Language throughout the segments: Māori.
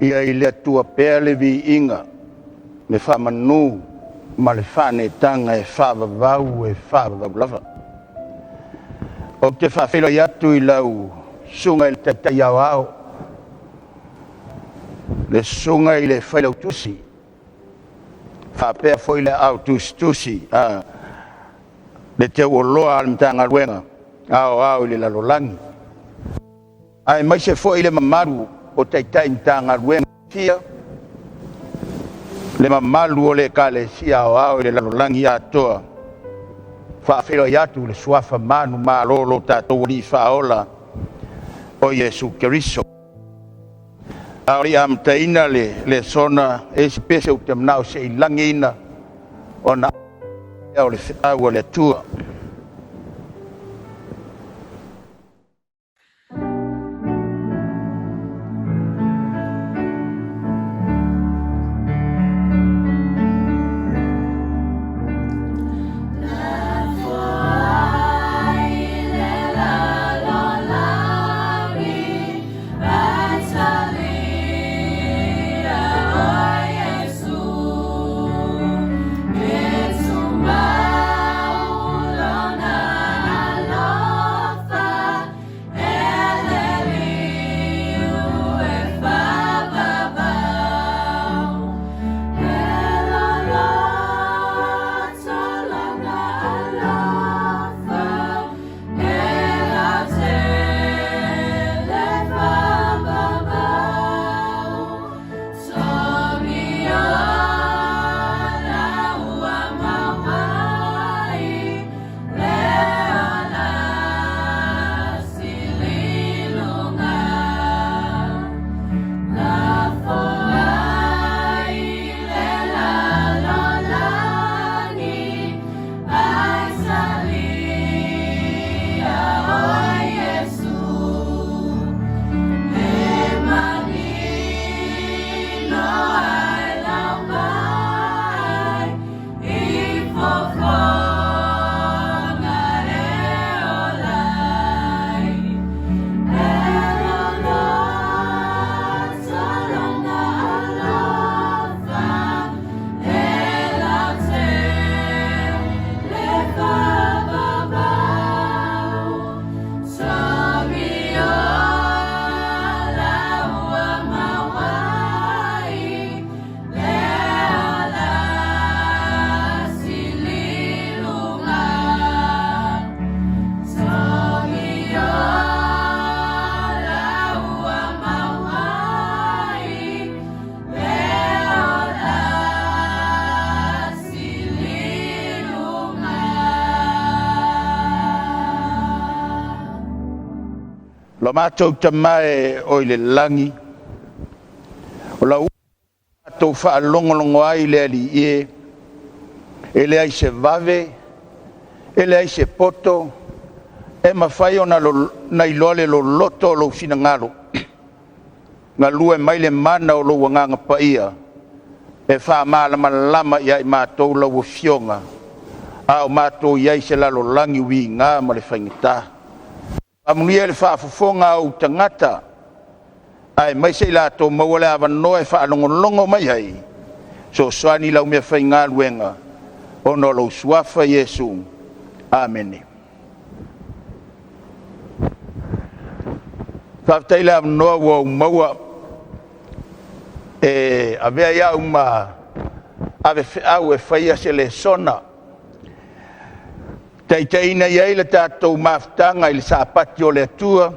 ia I le atua pea le viiga le whamanu ma le whanetanga e whavavau e whavavau lava. O te whawhelo I atu I lau sunga I le tatai au au, le sunga I le whailau tusi, whapea foi le au tusi, le te uoloa al mtanga luenga, au I le lalolagi. Ai mai se foi le mamaru o taitai mtanga luenga fia, le mamalu o le kalesia au I le lalolagi atoa, whawhelo I atu le suafa manu malolo tatou li whaola o Yesu Keriso. Aori amtaina le sona espese o te mnao se ilangina o na o le whetau o le tua. Lo mātou tamae o I le langi, o la mātou whaalongolongo ai le ali e le ai se vave, e le ai se poto, e mawhai o na ilole lo loto o lo finangalo. Ngā lua mai le mana o lo wanganga paia, e wha lama ia I mātou lau o fionga, a o mātou iai se lalolagi ui ngā ma le whaingita. Amunia le whaafofonga au tangata, ai mai se lato maua le awanoa e whaalongolongo mai hai, so soani lau mea whainga luenga, ono lau suafa Yesu. Amen. Whaftai le awanoa wau maua, avea iau ma ave au e whaia se le sona, taitaina iai le tātou maftanga I le Sapati o le atua,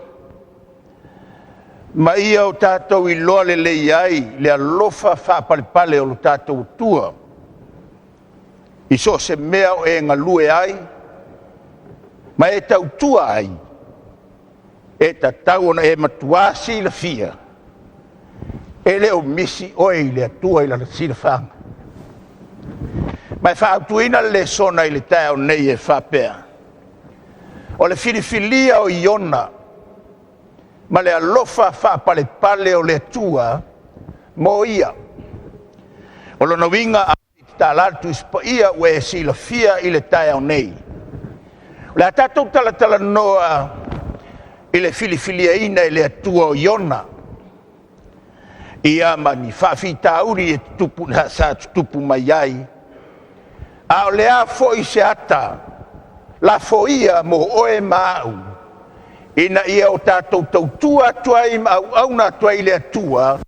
ma ia o tātou I loa le iai le alofa whapalepale o lo tātou tua. I so se mea o e ngalue ai, ma e tau tua ai, e tatau ona e matuasi la fia, e le o misi o e le atua I la sila whanga. Mai whaautuina le sona I le tau nei e whapea. O le filifilia o Iona, ma le alofa whapalepale o le atua, mo ia. O lona winga a talatu ispa ia ue sila fia I le tau nei. Le atatou talatala noa I le filifilia ina I le atua o Iona. ia mani whawhitauri e tupu na sa tupu mai ai. A o lea foi se ata, Lafoa'i mo oe mau, ina ia o tātou tautua tuai ma au na tuai lea tua,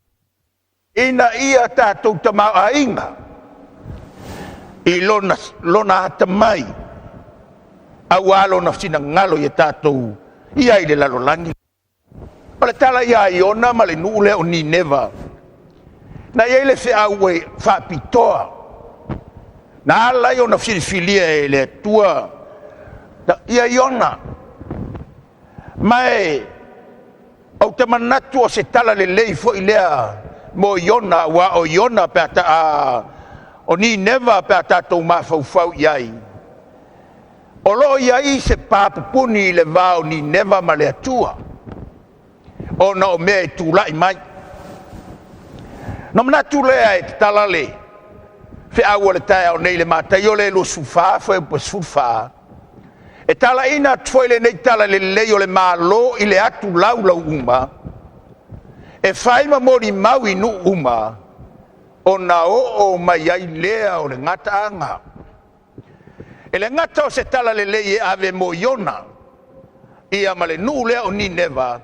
ina ia tātou tamau ainga, i lona hata mai, au alo na sina ngalo i tātou, ia i le lalolagi. O le tala ia i ona ma le nuu lea o ni neva, na ia i le whiau e whapitoa, na alai o na whirifilia e le tua, ia i ona, mai, au te manatu o se tala le lei fo i lea, mo iona, wa o iona pe ata a, o ni neva pe ata tau mawhau iai. O lo iai se pāpupuni le vau ni neva ma le atua, o na o mea e tūlai mai. No manatu lea e tala le, fe au o le tae o nei le mātai o le lo Sufia, fo e pa Sufia, e tala ina tfoile nei tala le lei o le malo i le atu lau uma, e whaima mori mau i nu uma, o na o mai ai lea o le ngata anga. E le ngata o se tala le lei e ave mo iona, ia ma le nu lea o ni neva,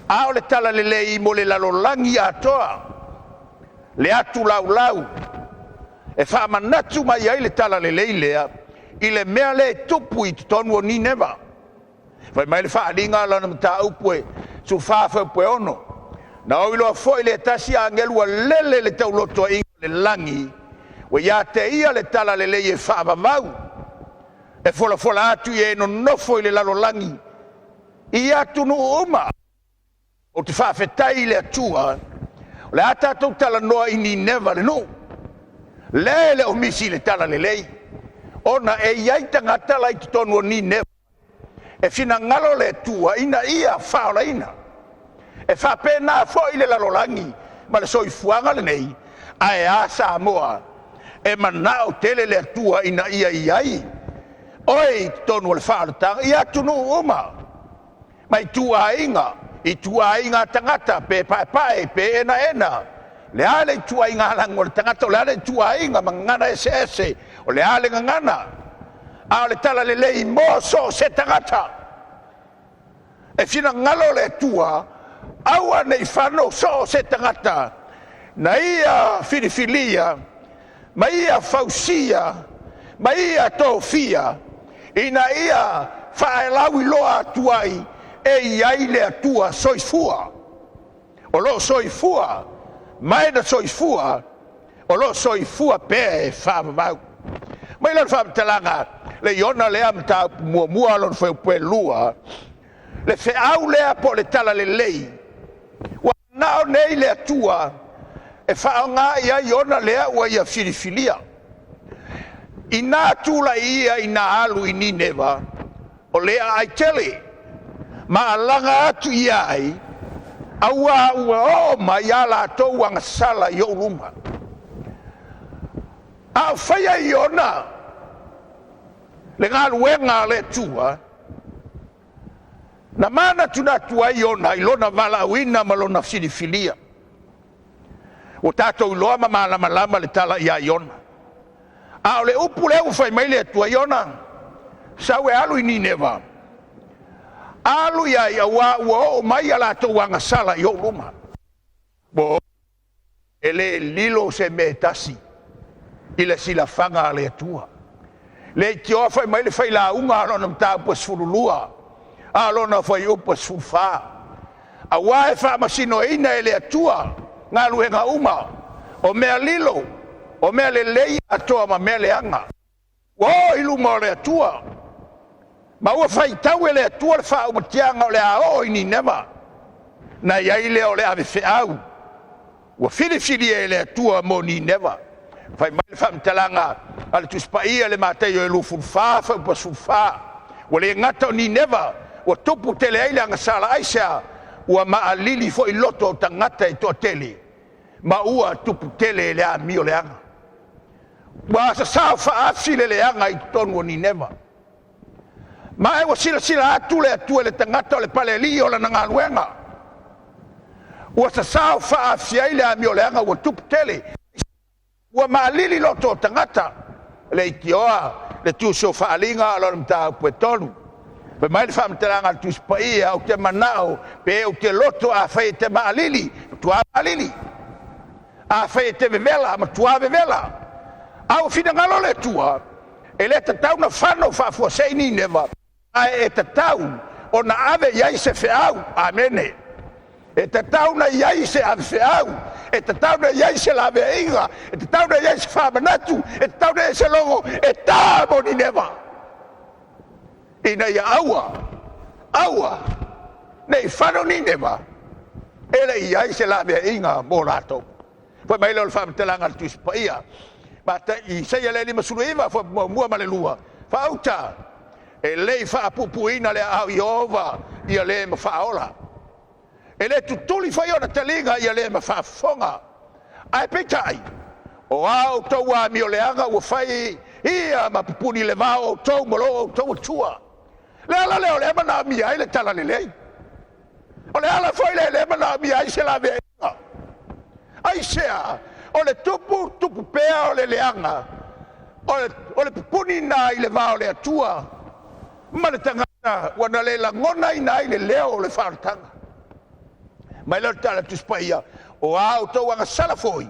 a o le tala le lei mo le lalolagi atoa, le atu lau, e whaamanatu mai ai le tala le lei lea, i le mea le tupu i tonu o ni neva. Fai mai le whaalinga lana mta upue, su whaafa upue ono. Na o iloa foi le tasi a ngelua lele le tau loto inga le langi, wa ia te ia le tala le lei e whaavavau. E fola atu i e no nofo i le lalolagi, i atu nu uma. O te whaafetai le atua, le ata tau tala noa i ni neva le no. Le o misi le tala le lei. Ona e iai tangata lai te tonu o ni neva. E fina ngalo le tua ina ia whaola ina. E whapena fo i le lalolagi, ma le soifuanga le nei, a e a Samoa, e manao tele le tua ina ia iai. Oi te tonu o le whaolatanga, ia tunu uma. Ma i tua inga tangata, pe pae, pe ena. Le ale tua inga halang o le tangata, o le ale tua inga mangana ese, o le ale ngana, a le tala le lei mo so se tangata. E fina ngalo le tua, aua nei whano so se tangata, na ia filifilia, ma ia fausia, ma ia tofia, ina ia whaelawi loa tuai, e iai le atua soifua. O lo soifua, mai na soifua, o lo soifua pe whaamavau. Mai lan whaatalanga, le iona lea mta mua lon whaupue lua, le whaau lea po le tala le lei, wa nao nei le atua, e whaau ngā ia iona lea ua ia filifilia. I nā tūla ia i nā alu i ni neva, o lea ai tele, ma alanga atu ia ai, aua o mai ala tau anga sala i o luma. A whaia i ona, le ngā luenga le tua, na mana tuna tua i ona, i lona vala uina ma lona filifilia. O tātou iloa ma malama le tala ia i ona. A o le upu leu whai mai le tua i ona, sau e alu i ni neva. Alu ia i awa ua o mai ala tau anga sala i o luma. Bo, ele lilo se me tasi, i le sila fanga le tua. Le ti ofa mai le fai la unga alona mta upa sfurulua, alona fai upa sfufa. A wae fa masino ina ele atua, ngā luenga uma, o mea lilo, o mea le lei atoa ma mea le anga. Wo iluma o le atua. Ma ua fai tau ele atua le wha umatianga o le ao i ni nema. Na iai le o le ave whiau. Ua whirifiri e le atua mo ni nema. Fai mai le whamtalanga ale tuspaia le mātai o e lufu whaafa upa sufa. Ua le ngata o ni nema. Ua tupu tele aile anga sala aisea. Ua maa lili fo i loto o tangata i toa tele. Ma ua tupu tele le a mi o le anga. Ua asa sao whaafi le anga i tonu o ni nema. Ma e wa sila atu le tangata o le pale li o la nga luenga. ua sasao fa'afiai le amioleaga ua tupu tele ua ma'alili loto o tagata le itioa le tuso fa'aliga o lona mataupu e tolu pe mai le fa'amatalaga le tusi paia o te manao pe o te loto afai te ma'alili matua ma'alili afai te vevela matua vevela au finagalo le tua e le tatau na fano fa'afuasei nineva ae e tatau ona ave iai se fe'au amene e tatau na iai se ave fe'au e tatau na iai se laveaiga e tatau na iai se fa'amanatu e tatau na iai se logo e tā mo nineva ina ia aua nei fano nineva e le iai se laveaiga mo latou foi mai le fa'amatalaga le tusi paia mata i seia le lima suluiva foi mua ma le lua fa'auta e lei fa'apupuina le au Iova ia le mafa'aola e le tutuli fai ona taliga ia le mafa'afofoga ae peitai o a outou amioleaga ua fai ia ma pupuni le vao outou ma lo outou atua le ala le o le manaamia ai le talalelei o le ala foi le manaamia ai se laveaiga ai sea o le tupu pea o le leaga o le pupuni na i le vao le atua ma le tagata ua na le lagona ina ai le leo o le fa'alotaga mai le tala tuspaia o a outou agasala foi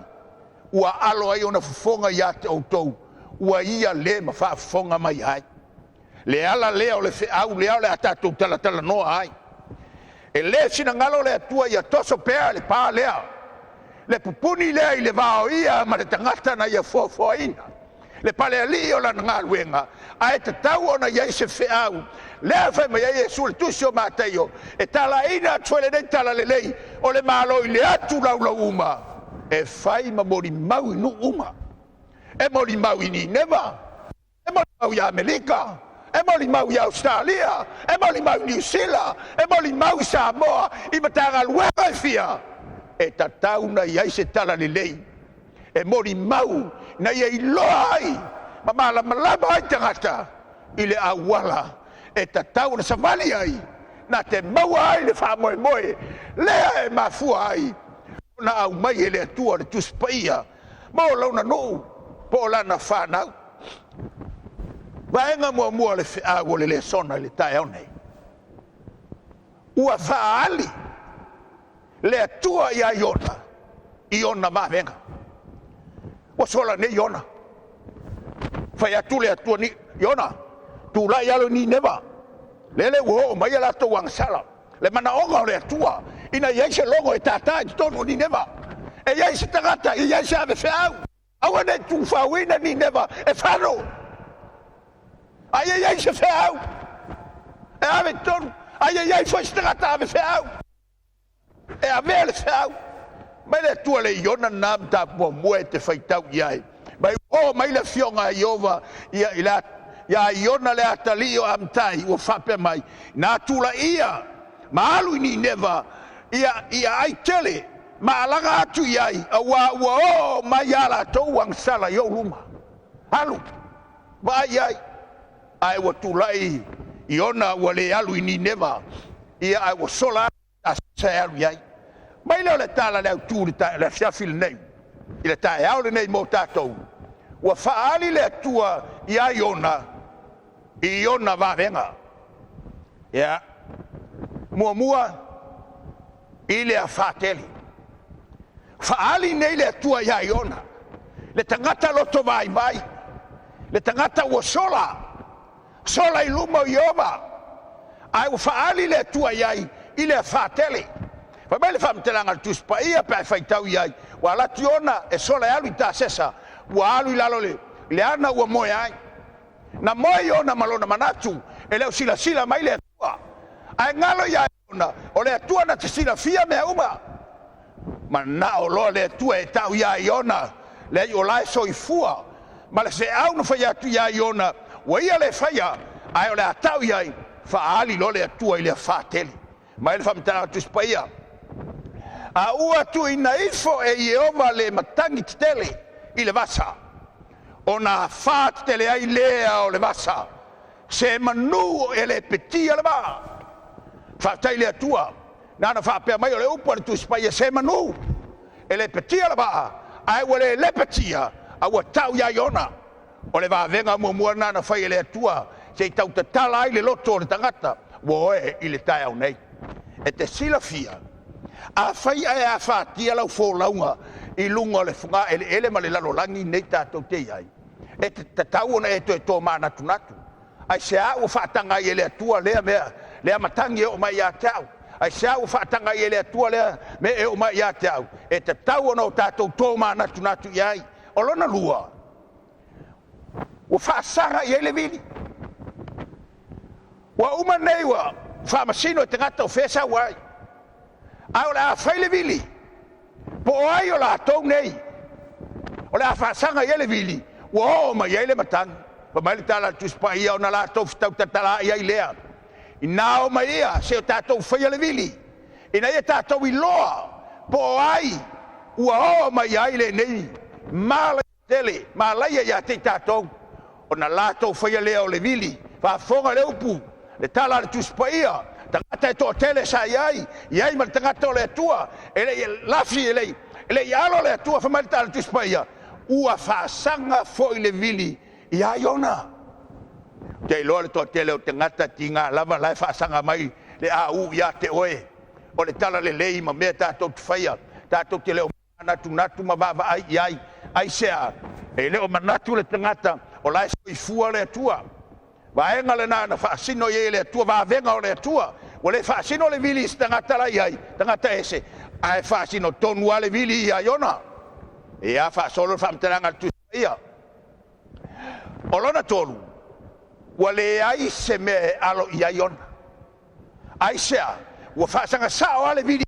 ua alo ai ona fofoga iā te outou ua ia lē ma fa'afofoga mai ai le ala lea o le fe'au lea o le a tatou talatalanoa ai e lē sinagalo le atua ia toso pea le pā lea le pupuni lea i le vao ia ma le tagata na ia fuafuaina le palealii o lana galuega ae tatau ona iai se fe'au lea fai mai ai e su le tusi o mateio e talaina atu ai lenei talalelei o le malo i le atu laulau uma e fai ma molimau i nuu uma e molimau i Nineva e molimau i Amerika e molimau i Australia e molimau i New Zealand e molimau i Samoa i matagaluega e fia e tatau na iai se talalelei e molimau na ia iloa ai ma malamalama ai tagata i le auala e tatau na savali ai na te maua ai le fa'amoemoe lea e mafua ai na au mai e le atua le tusi paia mo launa nuu po o lana fanau vaenga muamua le fe'au o le lesona i le taeaonei ua fa'aali le atua ia Iona mavenga ua sola nei Iona fai atu le atua ni Iona tulai alo ni Nineva lele ua o mai a latou agasala le manaoga o le atua ina iai se logo e tātā i tonu o Nineva e iai se tagata i iai se ave fe'au aua nei tufauina Nineva e fano aia iai se fe'au e ave tonu aia iai foi se tagata ave fe'au e avea le fe'au mai le atua le Iona na matapuamua e te faitau i ai mai o mai le fioga Iova ia Iona le atalii o amtai ua fa'apea mai na tulaia ma alu i Nineva ia ai tele ma alaga atu i ai ua o mai a latou agasala i ou luma alu vaai ai ae ua tula'i Iona ua lē alu i Nineva ia ae ua sola asae alu i ai mai leo le tala le autū le afiafi lenei i le taeao lenei mo tatou ua fa'aali le atua ia Iona vavenga ia muamua i le afateli fa'aali nei le atua ia Iona le tagata loto vaivai le tagata ua sola i luma o Iova ae ua fa'aali le atua iai i le afateli fa mai le fa'amatalaga le tusi paia pe ae faitau i ai ua alatu Iona e sola e alu i tasesa ua alu i lalo le ana ua moe ai na moe Iona ma lona manatu e leo silasila mai le atua ae galo ia Iona o le atua na te silafia mea uma ma na o loa le atua e tau ia Iona le ai o lae soifua ma le se'au na fai atu ia Iona ua ia le faia ae o le atau i ai fa'aali lo le atua i le afateli mai le fa'amatalaga tusi paia a ua tuina ifo e Iova le matangi tetele i le vasa ona fā tetele ai lea o le vasa se manu e le petia le va fa'atai le atua nana whaapea mai o le upu le tuspai e se manu e le petia la waa ai wale le petia a ua tau ia iona o le vavenga mua nana whai e le atua se tau te tala ai le loto o le tangata woe i le tae au nei e te sila fia a whai ai a whaatia lau fōlaunga i lunga le whunga ele ma le lalolagi nei tātou te iai e te tau ona e tō mana tunatu ai se a ua whaatanga i le atua lea matangi e o mai a te au ai se a ua whaatanga i le atua lea me e o mai a te au e te tau ona o tātou tō mana tunatu iai o lona lua ua whaasanga i ele vili ua uma nei ua whaamasino e te ngata o whesa wai ai o le a whaile vili po ai o la tau nei o le a whaasanga i ele vili ua o mai i ele matangi pa mai le tala tuspa ia o na la tau fitau tatala ia i lea i nā o mai ia se o tātou whaia le vili i na ia tātou i loa po ai ua o mai ai le nei mala tele malaya ia te tātou o na la tau whaia lea o le vili whaafonga le upu le tala le tuspa ia tangata e tō tele sa iai ma tangata o le atua e le lafi e le alo le atua whamai le tala tuspa ia ua whaasanga fo i le vili ia iona te loa le tō tele o tangata ti ngā lava lai whaasanga mai le au ia te oe o le tala le lei ma mea tātou tuwhaia tātou te leo natu ma vava ai iai ai sea e leo manatu le tangata o lai soi fua le atua vaenga le nana whaasino i le atua vavenga o le atua o le whaasino le vili si tangata lai ai tangata ese ai whaasino tonua le vili ia iona e a whaasolo le whaamteranga tu ia o lona tolu ua le ai se me alo ia iona ai sea ua whaasanga sao ale vili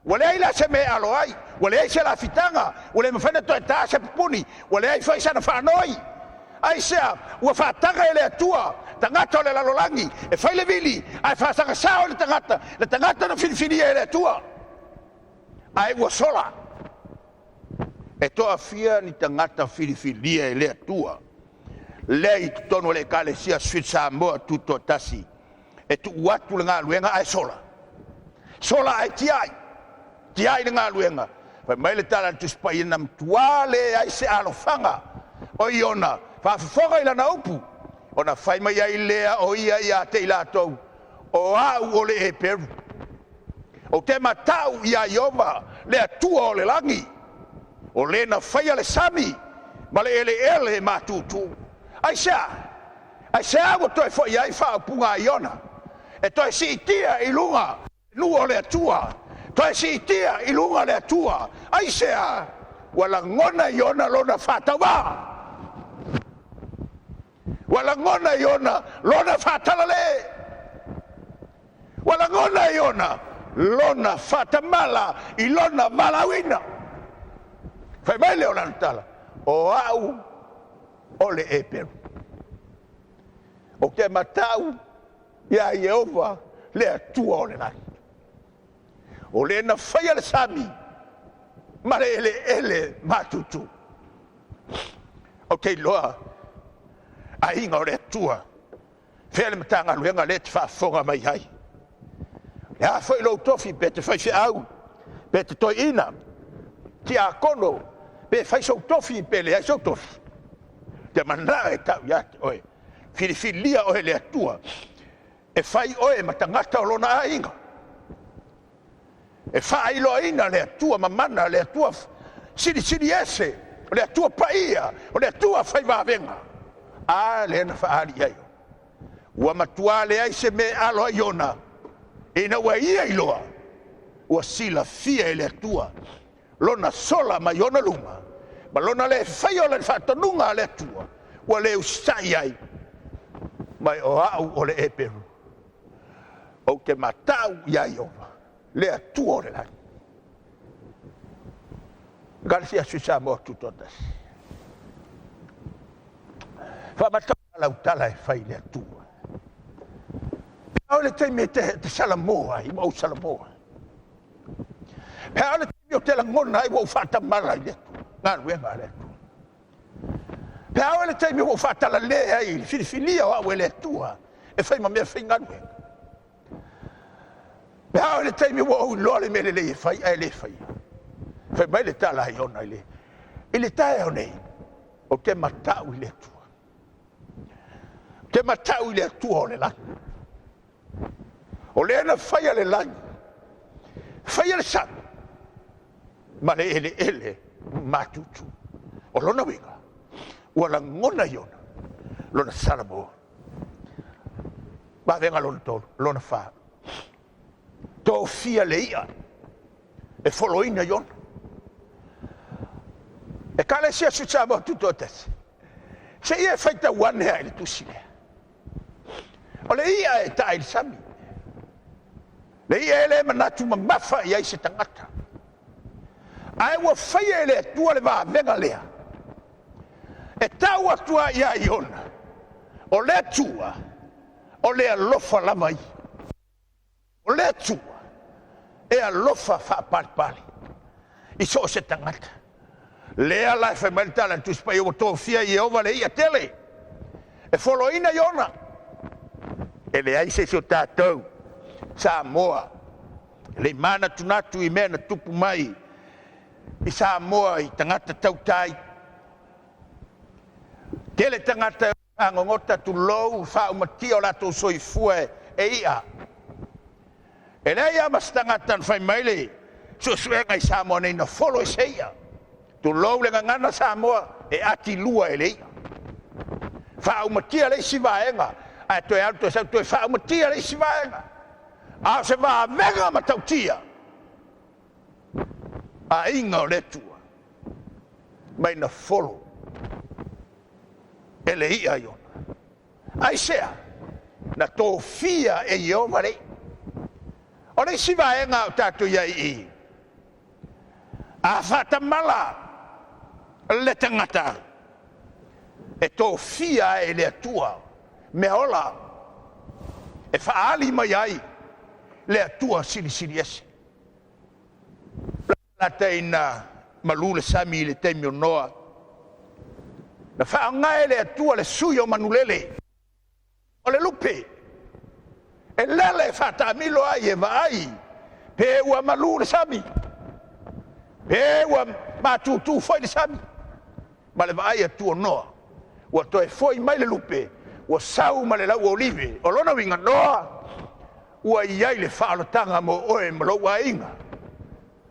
ua le ai la se me alo ai ua le ai se la fitanga ua le mawhana toi tā se pupuni ua le ai whaisana whanoi ai sea ua whaatanga e le atua tangata o le lalolagi e whai le vili ai whaasanga sao le tangata na whiniwhinia e le atua ai ua sola e toa fia ni tangata whiniwhinia e le atua lea i tutono le kalesia Sweet Samoa tuto tasi e tu uatu le ngā luenga ai sola ai tiai le ngā luenga pai mai le tala tuspai ina mtuale ai se alofanga o iona whaafafonga i lana upu ona whai mai ai lea o ia te ilatou o au o le e peru o te matau ia iova le atua o le langi o le na whaia le sami ma le ele matutu ai sea ua toi fo iai whaapunga iona e toi si itia i lunga nua le atua toi si itia i lunga le atua ai sea wala ngona iona lona whatawa wala ngona iona lona whatalale wala ngona iona lona whatamala i lona malawina whai mai leo lana tala o au o le e peru o ke matau ia Yehova le atua o le nai o le na whaia le sami ma le ele matutu o ke loa a inga o le atua whea le matanga luenga le te whaafonga mai hai le a whai lau tofi pe te whai au pe te toi ina ti a kono pe whai sau tofi pe le ai sau tofi te mana e tau iate oe whiriwhilia oe le atua e whai oe matangata o lona a inga e whai loa ina le atua mamana le atua siri ese o le atua paia o le atua whai vavenga a le na whaari ai ua matua le ai se me aloa iona ina ua ia iloa ua sila fia e le atua lona sola ma iona luma ma lona le whai o le whatonunga le atua ua le usai ai mai o au o le e peru o ke matau ia iova le atua o le lai Garcia Suisa mo tutotas Fuamatu lautala e whai le atua pea o le teimi te salamoa i mau salamoa pea o le teimi o te langona i wau whatamara i le atua ngā ruenga le atua pea o le teimi o whatala lea i whiriwhilia o au e le atua e whai ma mea whai ngā ruenga Pea le taimi wo lo le mele le fai ai le fai. Fai mai le tala iona ile. Ile tae o nei. O te matau ile tua. Te matau ile tua o le langi. O le ana fai le langi. Fai le sami. Ma le ele matutu. O lona winga. Ua la ngona iona. Lona salamo. Ba venga lona tolu. Lona faa. Tō fia le ia. E foloina iona. E kale sia sutsama tuto tese. Se ia faita wane ai le tusile. O le ia e tae le sami. Le ia ele manatu mamafa i ai se tangata. Ai ua faia ele atua le waa venga lea. E tau atua ia iona. O le atua. O le alofa lamai. O le atua. E alofa fa pali. I so se tangata. Lea la fai maltala tu spai o to fia i ova le ia tele. E foloina iona. E le ai se so tātou. Samoa. Le mana tunatu i mena tupu mai. I Samoa i tangata tautai. Tele tangata angongota tu lou fa umati o lato soifue e ia. E le ia mas tangata fai maile. So suenga i Samoa nei na folo e seia. Tu lou le ngana Samoa e ati lua e leia. Fa umatia le si vaenga. A to e alto sa to fa umatia le si vaenga. A se va venga ma tautia. A inga o le tua. Mai na folo. E le ia iona. Ai sea. Na tō fia e ioma le. O le si vaenga o tatu ia i. A fata mala. Le tangata e tō fia e le atua me ola e whaali mai ai le atua siri ese la teina malule sami le teimi o noa na whaangae le atua le sui o manulele o le lupe e lele whata milo ai e vai pe ua malule sami pe ua matutu foi le sami ma le vai atu noa ua toe foi mai le lupe ua sau ma le lau olive o lona winga noa ua iai le whaalotanga mo oe ma lo ua inga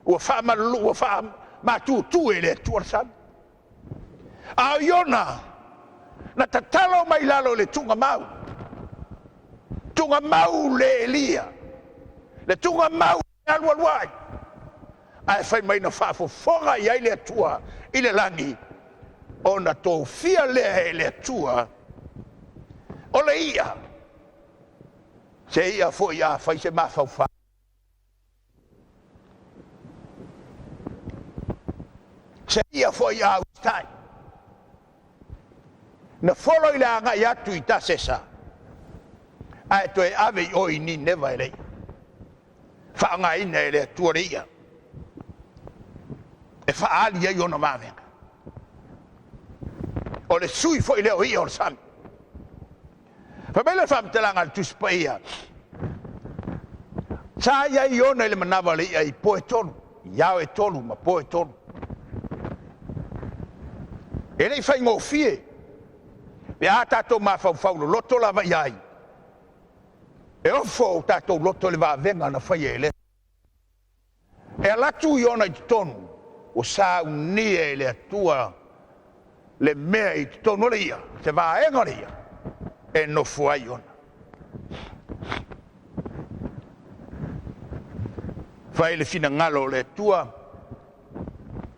ua wha malu ua wha matutu e le atu sami a iona na tatalo mai lalo le tunga mau le elia le tunga mau le alualuai ai fai mai na whaafofonga iai le atua i le langi ona tō fia lea e le atua o le ia se ia fo ia fai se mawhauwha se ia fo ia ustai na folo i le anga i atu i ta sesa ai to e ave o i ni neva e lei whaanga ina e le atua le ia e whaali ai ona mawenga o le sui fo i leo ia o le sami. Pabele whamtelanga le tuspa ia. Sa ia i ona le manawa le ia i poe tonu. Iao e tonu, ma poe tonu. E rei whai ngō fie. Pe a tātou ma whau loto la vai ai. E ofo o tātou loto le va venga na whai e le. E alatu i ona i tonu. O sa unia e le atua le mea i tonu le ia. Se va enga le ia. E no fuai ona. Fai le fina ngalo le tua.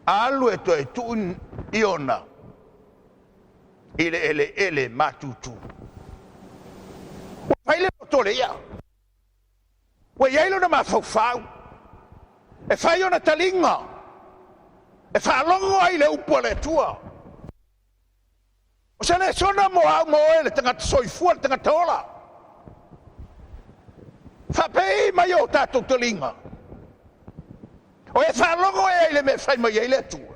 Alu e to e tuun i ona. Ile ele matutu. Fai le loto le ia. Wa iailo na mafau. E fai ona talinga. E whaalongo ai le upo le tua. O se ne sona mo au mo e le tangata soifua le tangata ola. Whapei mai o tātou talinga. O e whaalongo e le me whai mai e le tua.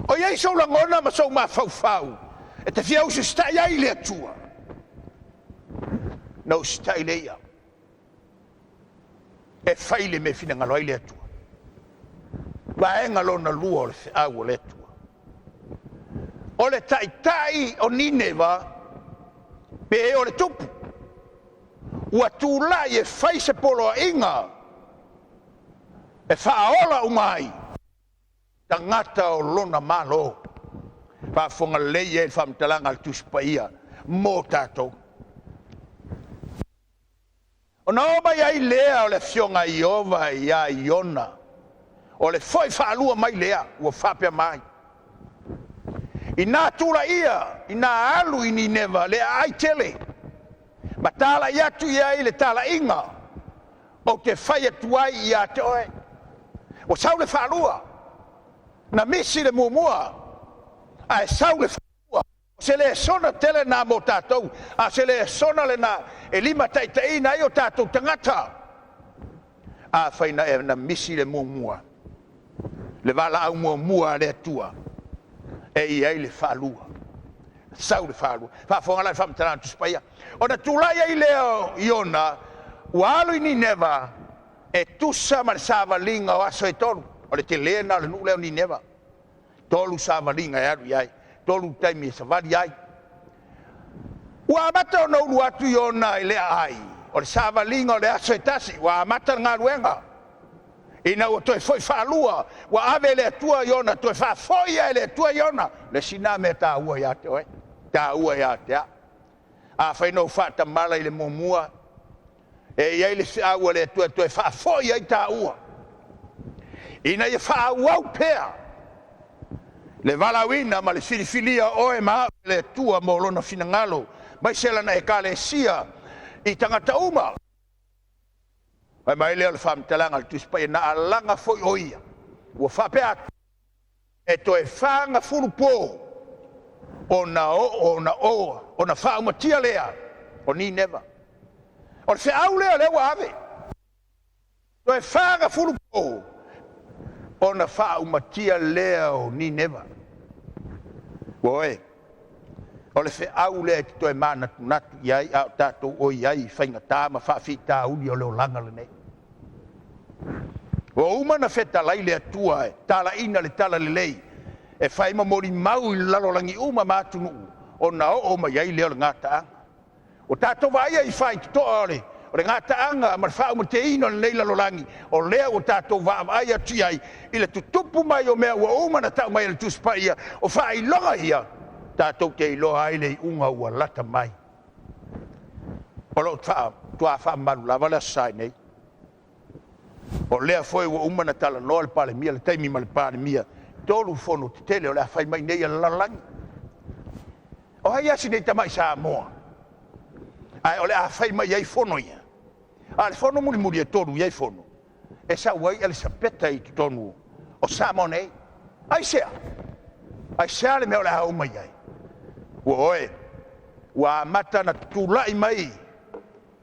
O iei sou langona ma sou ma fau. E te fiau se stai ai le tua. No stai le ia. e faile me fina ngalo ile atua va enga lona lua o le feau o le atua o le taitai o Nineva pe o le tupu ua tūlai e fai se polo inga e whaola umai tangata o lona malo whafonga leia e whamtalanga al tuspaia mō tātou o na o mai ai lea o le fionga Iova ia Iona o le foi whaalua mai lea ua whapea mai i nā tūla ia i nā alu i Nineva le ai tele ma tala i atu ia i le tala inga o te whai atuai i a te oe o sau le whaalua na misi le muamua a e sau le whaalua o se le sona tele nā mō tātou a se le sona le nā e lima taitai na i o tātou tangata a whaina e na misi le muamua le wala au muamua le atua e i ai le whaalua sau le whaalua whaafonga lai whamtarana tuspaia o na tūlai ai leo Iona ua alu i Nineva e tusa ma le sāwalinga o aso e tolu o le te lena o le nuu leo Nineva tolu sāwalinga e alu iai tolu taimi e savali ai ua amata o naulu atu Iona i lea ai o le sāwalinga o le aso e tasi ua amata ngā ruenga ina o toi foi whaalua ua ave le atua Iona toi whaafoia e le atua Iona le sina me tā ua ia te oe tā ua ia te a a whainau whaata mala i le muamua e iai le whiaua le atua toi whaafoia i tā ua ina i whaauau pēa le walawina ma le filifilia oe maa le atua mo lona finangalo mai selana e kalesia i tangata uma ai mai leo le whamtalanga le tuspai na alanga foi oia ua whapea e toi whanga furupo ona whaumatia lea o Nineva o le whiau lea lewa ave toi whanga furupo ona whaumatia lea o Nineva oe o le whiau lea te toi mana tunatu iai au tātou o iai whainga tāma whawhita uli o leo langa le nei o umana whetalai le atua e tala ina le tala le lei e whaima mori mau i lalolagi uma matunu o na o mai ai leo le ngataanga o tātou vaia i whai toa ole o le ngataanga ma le whau ma te ino le nei lalolagi o lea o tātou vaia ati ai i le tutupu mai o mea ua umana tau mai le tuspaia o whai longa ia tātou te iloa ai le unga ua lata mai o lo tua wha manu lava le asai nei o lea foi ua umana tala noa le pale mia le taimi ma le pale mia tolu fono te tele o le whai mai nei ala lalangi o hai asi nei tamai Samoa ai o le a whai mai ai fono ia a le fono muli muli e tolu iai fono e sa uai ele sapeta i tonu o Samoa nei ai sea le mea o le hau mai ai ua oe ua mata na tūlai mai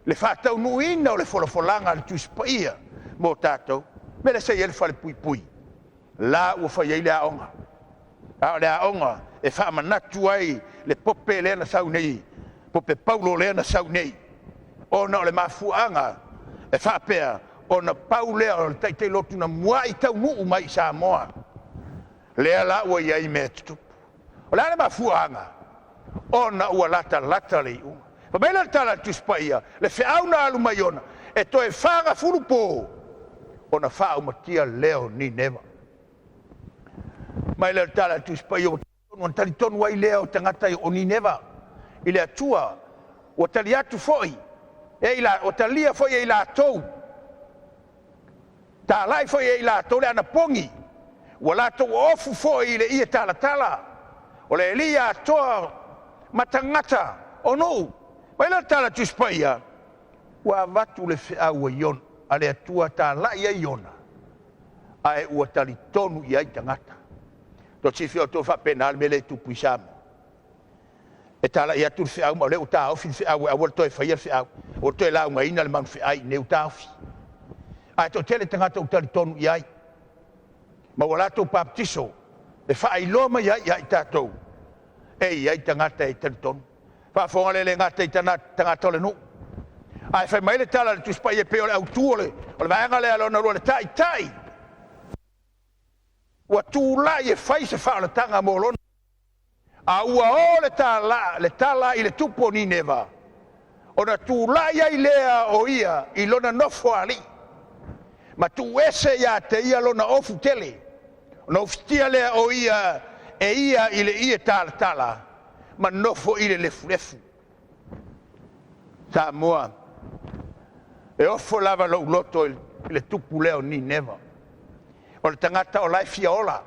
le whātau nuina o le wholafolanga le tuspaia mō tātou me le sei ele whale pui pui la ua whai ei le aonga a le aonga e whaamanatu ai le pope lea na sau nei pope Paulo lea na sau nei o na o le mafuanga e whaapea o na pau lea o le taitei lotu na mua i tau nuu mai Samoa lea la ua iai mea tutupu o lea le mafuanga o na ua lata le i unga pa mele le tala tuspaia le whiau na alu mai ona e toe whaanga furupo o na whao matia leo Nineva mai le tala tuspaia o tali tonu ai leo tangata o Nineva i le atua o tali atu foi o talia foi e la tou ta lai foi e la tou le ana pongi o la tou ofu foi i le ia tala o le lia toa matangata o no mai le tala tuspaia ua vatu le whiau Iona a le atua ta lai a Iona ae ua tali tonu i ai tangata to tifi o to whapena me le tupu i Samoa e tala i atu le whiau ma o le uta ofi le whiau e awal toi whaia le whiau o toi lau ngaina le manu whiai ne uta ofi ae to tele tangata u tali tonu i ai ma ua lato baptiso e whaailoa mai ai ai tātou e i ai tangata e tali tonu whaafonga le ngata i tangata le nu Ai fai mai le tala le tuspai e pe o le autu o le vaenga le alona lo le tai. Ua tūlai e fai se whaalatanga mo lona. A ua o le tala i le tupo ni neva. O na tūlai ai lea o ia i lona Nofoa'i. Ma tu ese ia te ia lona ofu tele. O na oftia lea o ia e ia i le ia tala. Ma nofo i le lefu. Samoa. E ofo lava lo loto i le tupu leo ni neva. O le tangata o lai fia ola.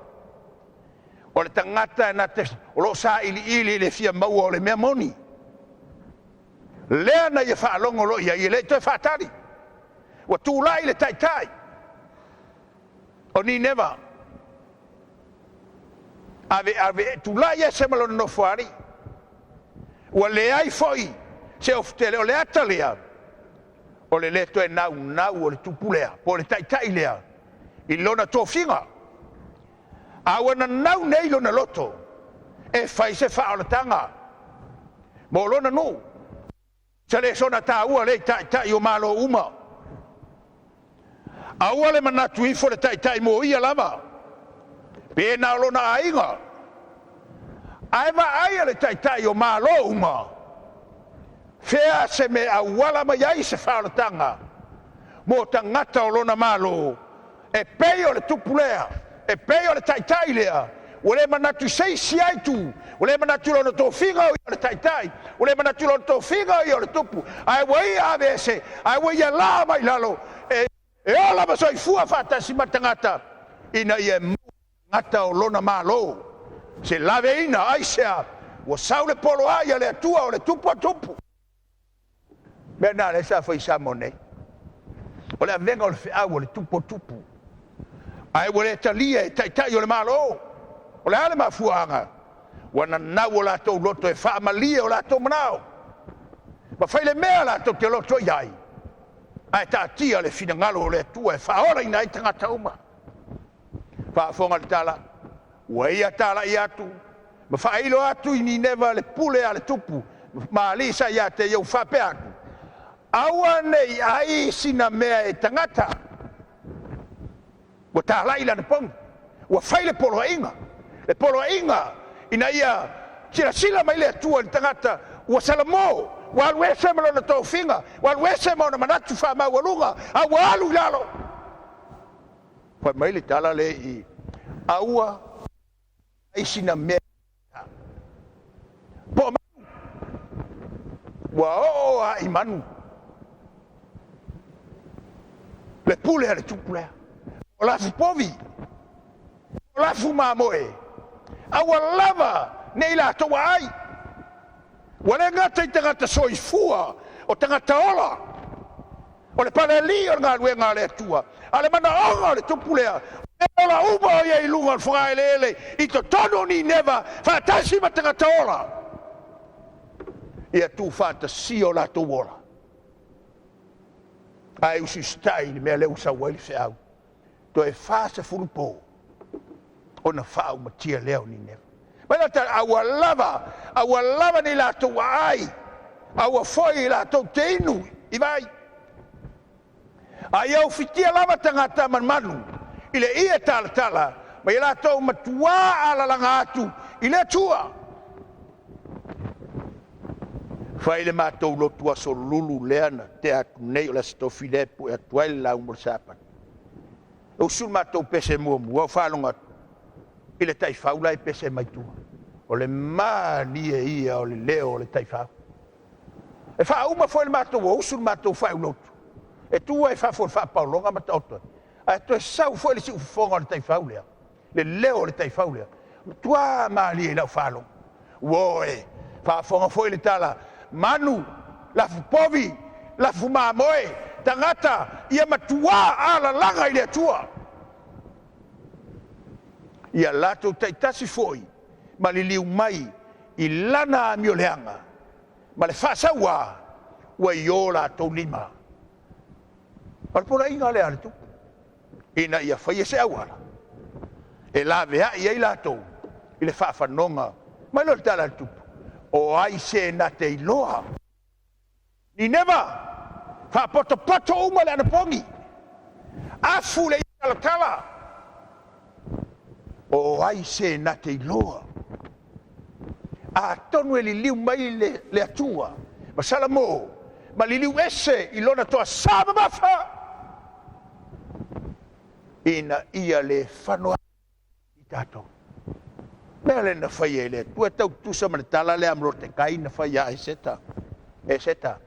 O le tangata na te o lo sa ili le fia maua o le mea moni. Lea na ia whaalongo lo ia i le toi whaatari. Wa tūlai le tai. O ni neva. Ave tūlai e se malona Nofoa'i. Ua le ai foi se oftele o le atalea. O le leto e nau o le tupu lea. Po le tai lea. I lona tofinga. Awa na nau nei lona loto. E fai se whaalatanga. Mo lona no. Sa le sona tā ua le tai o malo uma. Aua le manatu ifo le tai mo ia lama. Pe na lona ainga. Aiva aia le tai o malo uma. Fea se me awala mai ai se whaalatanga. Mo tangata o lona malo. E pei o le tupu lea. E pei o le tai lea. O le manatu seisi aitu. O le manatu lona tofinga o le tai. O le manatu lona tofinga o le tupu. Ai wai ave ese. Ai wai ia la mai lalo. E ola ma soi fua fatasi matangata. Ina ia ngata o lona malo. Se lave ina aisea. O saule polo aia le atua o le tupu. Bena le sa foi samone. O le venga o le feau o le tupu. Ai wale talia e tai o le malo. O le ale mafuanga. Wana nau o lato loto e wha malia o lato manao. Ma fai le mea lato te loto iai. Ai ta tia le fina ngalo o le tua e wha ora ina i tangata uma. Wha fonga le tala. Ua ia tala i atu. Ma wha ilo atu i ni neva le pule a le tupu. Ma alisa ia te iau wha pe atu. Aua nei ai sina mea e tangata. Ua tālai lana pong. Ua whai le polo inga. Le polo inga. Ina ia sila mai le atua ni tangata. Ua salamo. Ua alu ese malo na tau finga. Ua alu ese malo na manatu wha maualunga. A ua alu lalo. Wha mai le tala le i. Aua. Aisina mea. Po manu. Ua o a imanu. Le pule a le tupulea. O lafu povi. O lafu mamoe. Awa lava nei la toa ai. Wale ngata i tangata soifua. O tangata ola. O le paleli o ngā lue ngā le atua. Ale mana onga le tupulea. E ola uba o ia ilunga al whunga ele. I to tono ni neva. Whātasi ma tangata ola. Ia tu whātasi o la toa ola. Ai usi stai ni mea leu sa wali se au. To e fasa fulupo. Ona fau matia leo ni neva. Mana ta awa lava ni la toa ai. Awa foi la to te inu. I vai. Ai au fitia lava tangata man manu. Ile ia tala. Ma ila to matua ala langa atu. Ile tua. Fai le mātou lotua so lulu leana te atu nei o la stofi lepo e atu ai lau mo Sapati. O sul mātou pese mua o whalonga i le taifau lai pese mai tua. O le mani e ia o le leo o le taifau. E wha uma foi le mātou o sul mātou whau lotu. E tua e wha foi wha paulonga mata oto. A to e sau foi le si ufonga o le taifau lea. Le leo o le taifau lea. Tua mani e lau whalonga. Woe, wha fonga foi le tala. Manu, lafu povi, lafu mamoe, tangata, ia matua ala langa i le atua. Ia lato taitasi foi, ma li liu mai, i lana mio leanga. Ma le whasa ua i o lato lima. Alpona inga le aletu. Ina ia whaia se awala. E la vea ia i lato, i le whaafanonga, mai lo le tala tupu. O ai se na te iloa. Ni neva. Whapoto uma le ana pongi. Afu le tala. O ai se na te iloa. A tonu e li liu mai le atua. Ma salamo. Ma li liu ese ilona toa Sabbath. Ina ia le whanua i tātou. Mea le na whaia le tua tau tusa manatala le amro te kai na whaia e seta. E seta.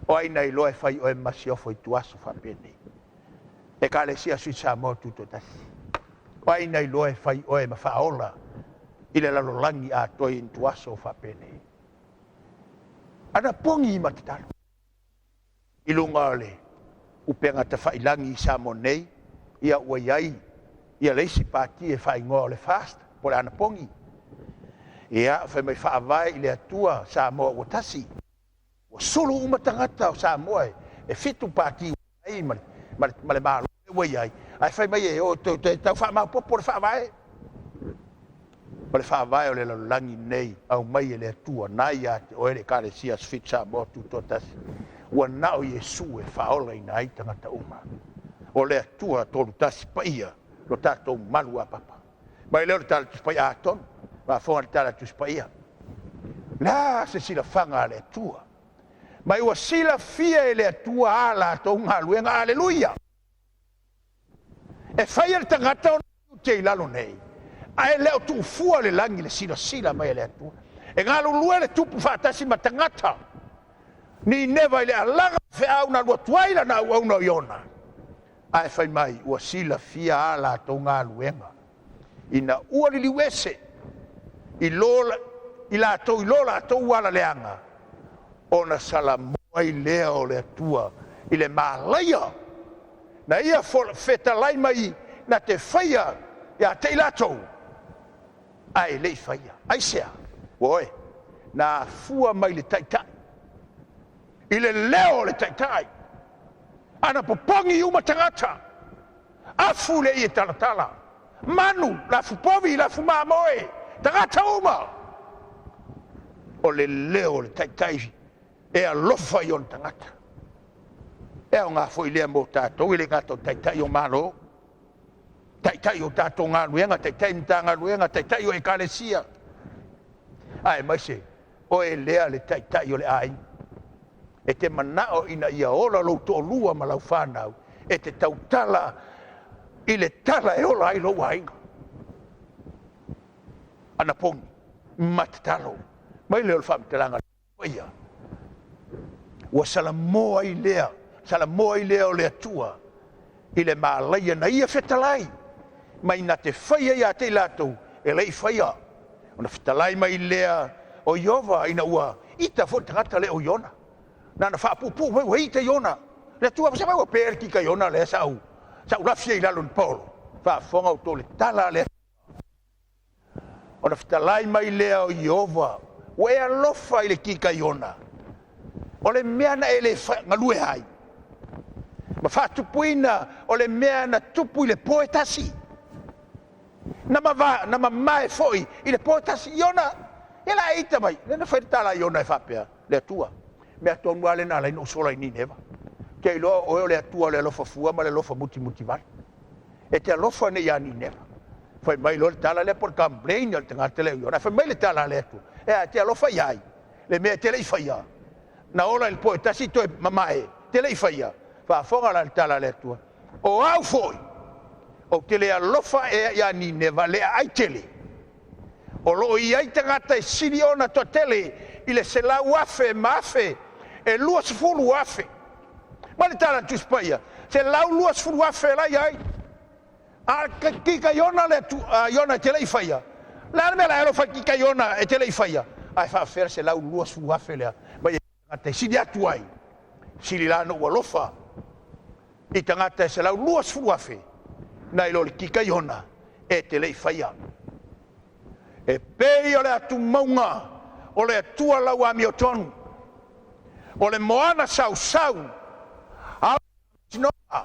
O aina i loa e whai o e masi ofo i tuaso whapene. E ka le sia sui Samoa tuto tasi. O aina i loa e whai o e mawhaola i le lalolagi a toi in tuaso whapene. Ana pongi i matatalo. I lunga o le upenga ta whailangi i Samoa nei. Ia ua iai, ia leisi pati e whai ngoa o le fast, po le ana pongi. Ia, whai mai whaavai i le atua Samoa ua tasi. Ua solo uma tangata o Samoa e fitu pati ua iai, ma le malo e ua iai. Ai whai mai e o tau whaamau popo le whaavai. Ma le whaavai o le lalolagi nei, au mai e le atua, nai a te oere kare sia sfit Samoa tuto tasi. Ua nao Iesu e whaola i nai tangata uma. O le atua tolu tasi paia, lo tātou malu a papa. Mai leo le tala tus paia aton, ma fonga le tala tus paia. La se sila fanga le atua. Mai ua sila fia e le atua ala tau ngā luenga, aleluia. E whaia le tangata o te ilalo nei. A e leo tu fua le langi le sila mai le atua. E ngā lulua le tupu whaatasi ma tangata. Ni neva i le alaga whea una lua tuaila na uauna iona. Ai fai mai ua sila fia ala tau ngā luenga. Ina ua li liwese i la tau wala leanga. Ona sala moa i lea o le atua i le mālaia. Na ia feta lai mai na te whaia ia te ilatou. Ai lei whaia. Ai sea. Oe. Na fua mai le taitai. I le leo le taitai. Ana popongi uma tangata. Afu le i talatala. Manu, la fupovi, la fumamoe. Tangata uma. O le leo le taitai. E alofa i on tangata. E o ngā foi lea mo tātou. I le ngato taitai o malo. Taitai o tātou ngā luenga. Taitai mta ngā luenga. Taitai o e kālesia. Ai maise. O e lea le taitai o le ai. E te manao ina ia ola lo to lua ma lau whanau. E te tautala i le tala e ola ai lo wainga. Ana pongi, matatalo. Mai leo le whamitelanga waia. Ua salamoa i lea o le atua. I le maalaia na ia whetalai. Mai na te whaia ia te latou, e lei whaia. Ona whetalai mai lea o Iova ina ua ita fo tangata le o Iona. Nana whaapupu, wei te Iona. Le tua, sa mai wa pēr ki ka Iona le sau. Sau rafia i lalon polo. Whaafonga o tō le tala le. Ona whitalai mai lea o Iova. Wea alofa i le ki ka Iona. O le meana e le ngalue hai. Ma whaatupuina o le meana tupu i le poetasi. Na mamae foi i le poetasi Iona. E la eita mai. Nena whaitala Iona e whapea. Le tua. Mea tonu ale na laino sola i neva. Ke iloa o le atua le alofa fua ma le alofa muti vai. E te alofa ne ia ni neva. Fai mai lo le tala le por complain le tangata le Iona. Fai mai le tala le atua. E te alofa iai. Le mea te lei faia. Na ola il poetasi toe mamae. Te lei faia. Fa fonga la le tala le atua. O au foi. O te le alofa e ia ni neva le ai tele. O lo iai tangata e siri ona to tele. I le se lau afe maafe. E lua sefulu afe. Ma le tala tu spaia. Se lau lua sefulu afe la iai. A kika Iona le tu Iona te lei faia. La me la ero fa kika Iona e te lei faia. Ai fa fer se lau lua sefulu afe le. Ma te sidi atu ai. Sili la no walofa. I tangata se lau lua sefulu afe. Na ilo le kika Iona e te lei faia. E pei o le atu maunga. O le atua lau ami o tonu. O le moana sau. Ala sinoa.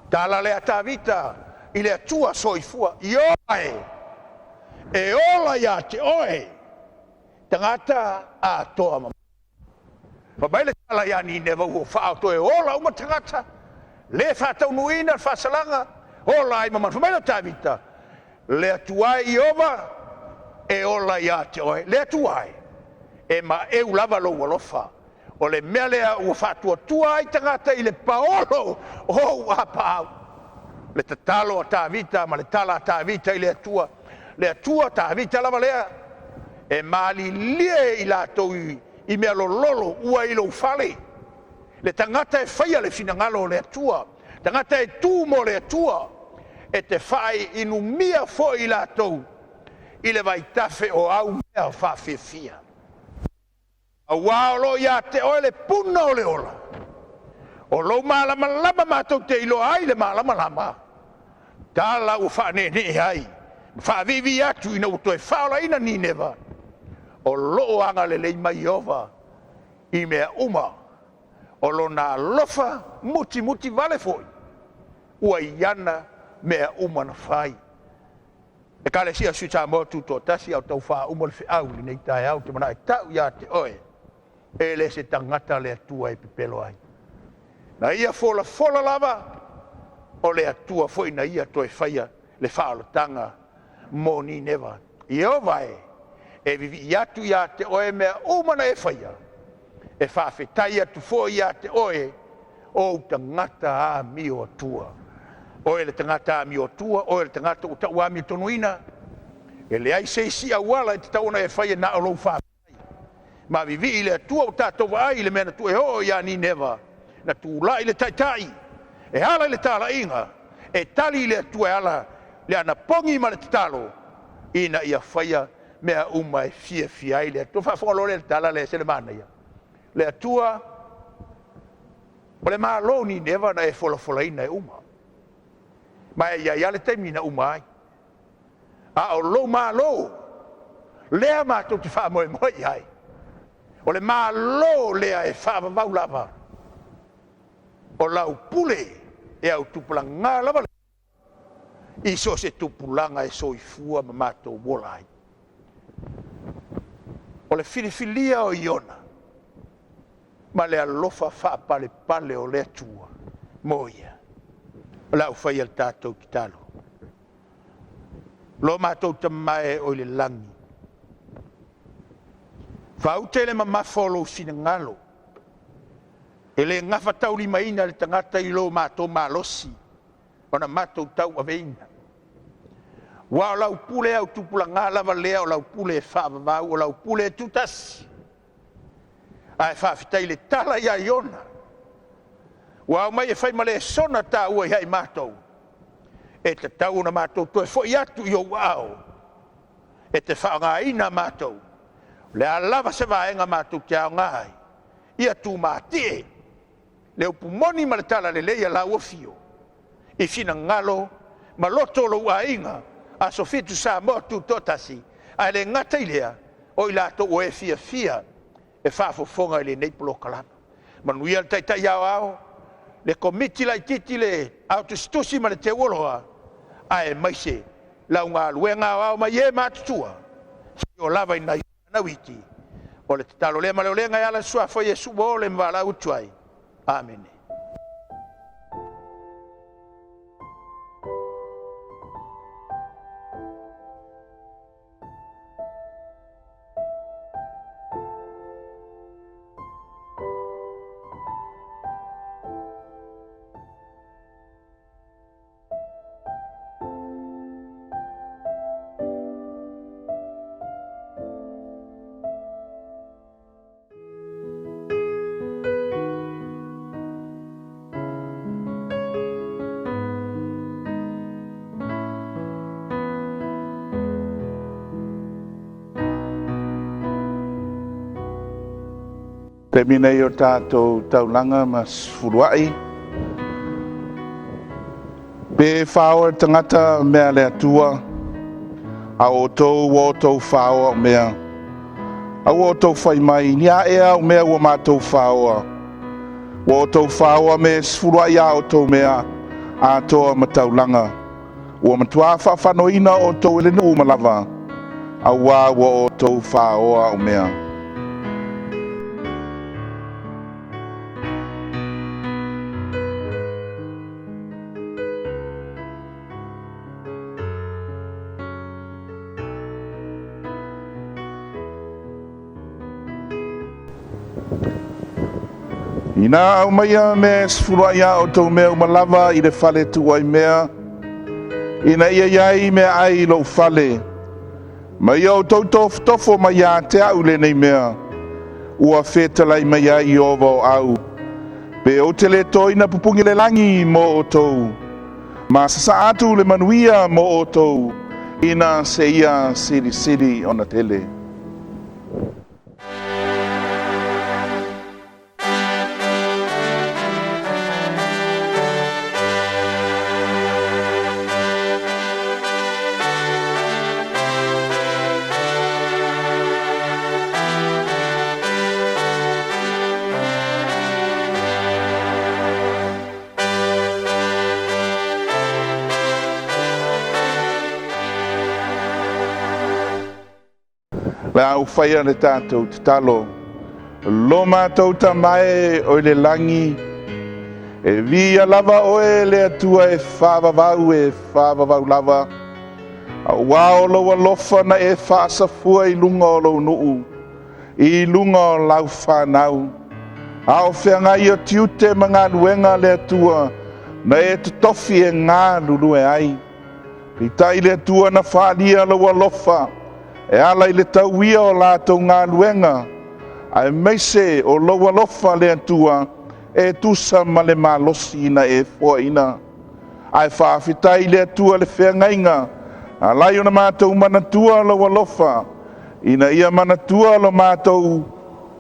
Tala le atavita. I le atua soifua. I oe. E ola ia te oe. Tangata a toa mama. fa mai le tala ya ni neva o fa to e ola uma tangata le fa tau nuina fa salanga ola ai mama fa mai le tavita le atuai ova e ola ya te oe le atuai e ma e ulava lo walofa o le mea lea ua fa'atuatua ai tagata i le paolo o apa'au le tatalo a tavita ma le tala a tavita i le atua tavita lava lea e malilie i latou i mea lololo ua i lou fale le tagata e faia le finagalo o le atua tagata e tū mo le atua e te fa'aiinumia fo'i i latou i le vaitafe o au mea fa'afiafia aua o lo ia te oe le puna o le ola o lou malamalama matou te iloa ai le malamalama tala ua fa'anenee ai fa'avivi atu ina ua toe fa'olaina nineva o lo'o aga lelei mai ova i mea uma o lona alofa mutimuti vale fo'i ua iana mea uma na fai e kalesia sui Samoa tutotasi au tau fa'auma le fe'au lenei taeau te mana e ta'u iā te oe e le se tangata le atua e pipelo ai na ia fola lava o le atua fo'i na ia toe faia le fa'alotanga mo ni neva Iova e vivi atu ia te oe mea umana e faia e fa'afetai atu fo'i ia te oe o tangata a mio atua oe le tangata a mio atua oe le tangata o ta'u a mio tonuina e le ai seisi auala e te tauna e faia na o lou fa ma vivi le tua o tatou ai le mena tu e ho ia ni neva na tu la ile taitai e ala le tala inga e tali le tua ala le ana pongi ma le talo ina ia faia mea uma e fia ile to fa fo le tala le se le mana ia le tua o le malo ni neva na e fola ina e uma ma ia le termina uma ai a o lo malo le ma to te fa mo ai o le malo lea e whaavavau lava. O lau pule e au tupulanga lava. I so se tupulanga e soifua ma mātou wolai. O le filifilia o Iona. Ma le alofa whaapale o le atua. Moia. O lau whai al tātou ki talo. Lo mātou tamae o le langi. Fautele mamafolo sinangalo. Ele ngafa tau lima ina le tangata i lo mato malosi. Ona mato tau aveina. Wa lau pule au tupulanga lava lea o lau pule whaavavau o lau pule tutasi. Ai whaafitai le tala ia Iona. Wa mai e whai male sona ta ua iai matou. E te tau na matou toe fo iatu i o wao. E te whaangaina matou. Le alava se vaenga mātou te ao ngai. Ia tū mātie. Le upumoni ma le tala le leia la uafio. I fina ngalo, ma loto lo ua inga, a sofitu sa motu totasi, a le ngata ilea, o i lato o e fia, e whaafofonga i le neipolo kalama. Manuia le taitai ao, le komiti lai titi le autostusi ma le te uoloa, a e maise, lau ngā luenga ao ma ie mātutua, o lava i nai. Witi o le talo le male le ngai ala sua foi Yesu bo le mala utuai amen. Te mina i o tātou taulanga ma Fuamatu. Pe whāua tangata mea le atua. A o tau whāua mea. A o tau whai mai. Nia ea o mea ua mātou whāua. O tau whāua me Fuamatu a o tau mea. A toa ma taulanga. Ua matua whawhanoina o tau elena umalava. A ua o tau whāua o mea. Ina au maya me sfuraia o tau mea umalava I le fale tuai mea. Ina ia iai me ai lo fale. Mai o tau tofo mai a te au le nei mea. Ua whetalai mai a I ova o au. Pe o te le toina pupungi le langi mo o tau. Ma sasa atu le manuia mo o tau. Ina se ia siri ona tele. Le au whaia le tātou te talo. Lo mātou ta mai o le langi. E via lava oe le atua e whāvavau lava. A wao loa lofa na e whaasafua I lunga o lau nuu. I lunga o lau whanau. A o whiangai o tiute mga luenga le atua. Na e tutofi e ngā lulu e ai. I tai le atua na whaalia loa lofa. E ala I le tauia o lātou ngā luenga, ai meise o loa lofa le atua, e tusa ma le malosi ina e fua ina. Ai whaafitai le atua le whengainga, a lai o na mātou manatua loa lofa, ina ia manatua lo mātou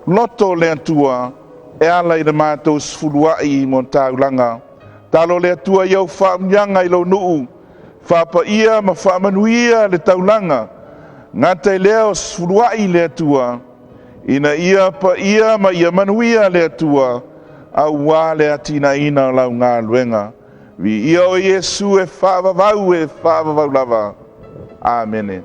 loto le atua, e ala I le mātou sfuluai mo taulanga. Talo le atua iau whaamyanga I lo nuu, whaapa ia ma whaamanuia le taulanga, ngata I leo sfuluai le atua, ina ia pa ia ma ia manuia le atua, au wā le atina ina lau ngā luenga. Vi ia o Yesu e whaavavau lava. Amen.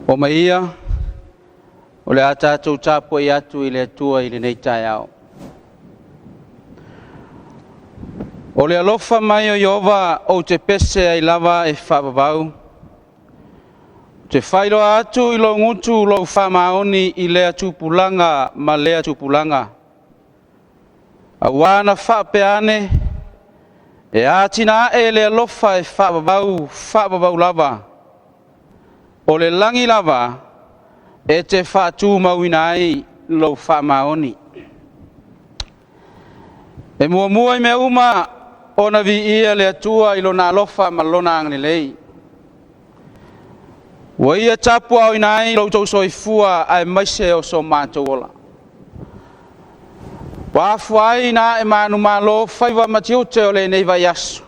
O maia, o le atatou tāpua I atu I le atua I le nei tai au. O le alofa mai o Iova o te pese ai lava e whaavavau. Te whairo atu I lo ngutu lo whamaoni I lea tupulanga ma lea tupulanga. A wana whaapeane, e atina e le alofa e whaavavau lava. O le langi lava, e te whātū mauina ai lo whamaoni. E mua I mea uma, o na vi ia le atua I lo nā lofa ma lona anganelei. Wa ia tapua au ina ai lo tau soifua ai maise o so mātou ola. Wafuai na e manu malo whaiva matiute o le nei vai asu.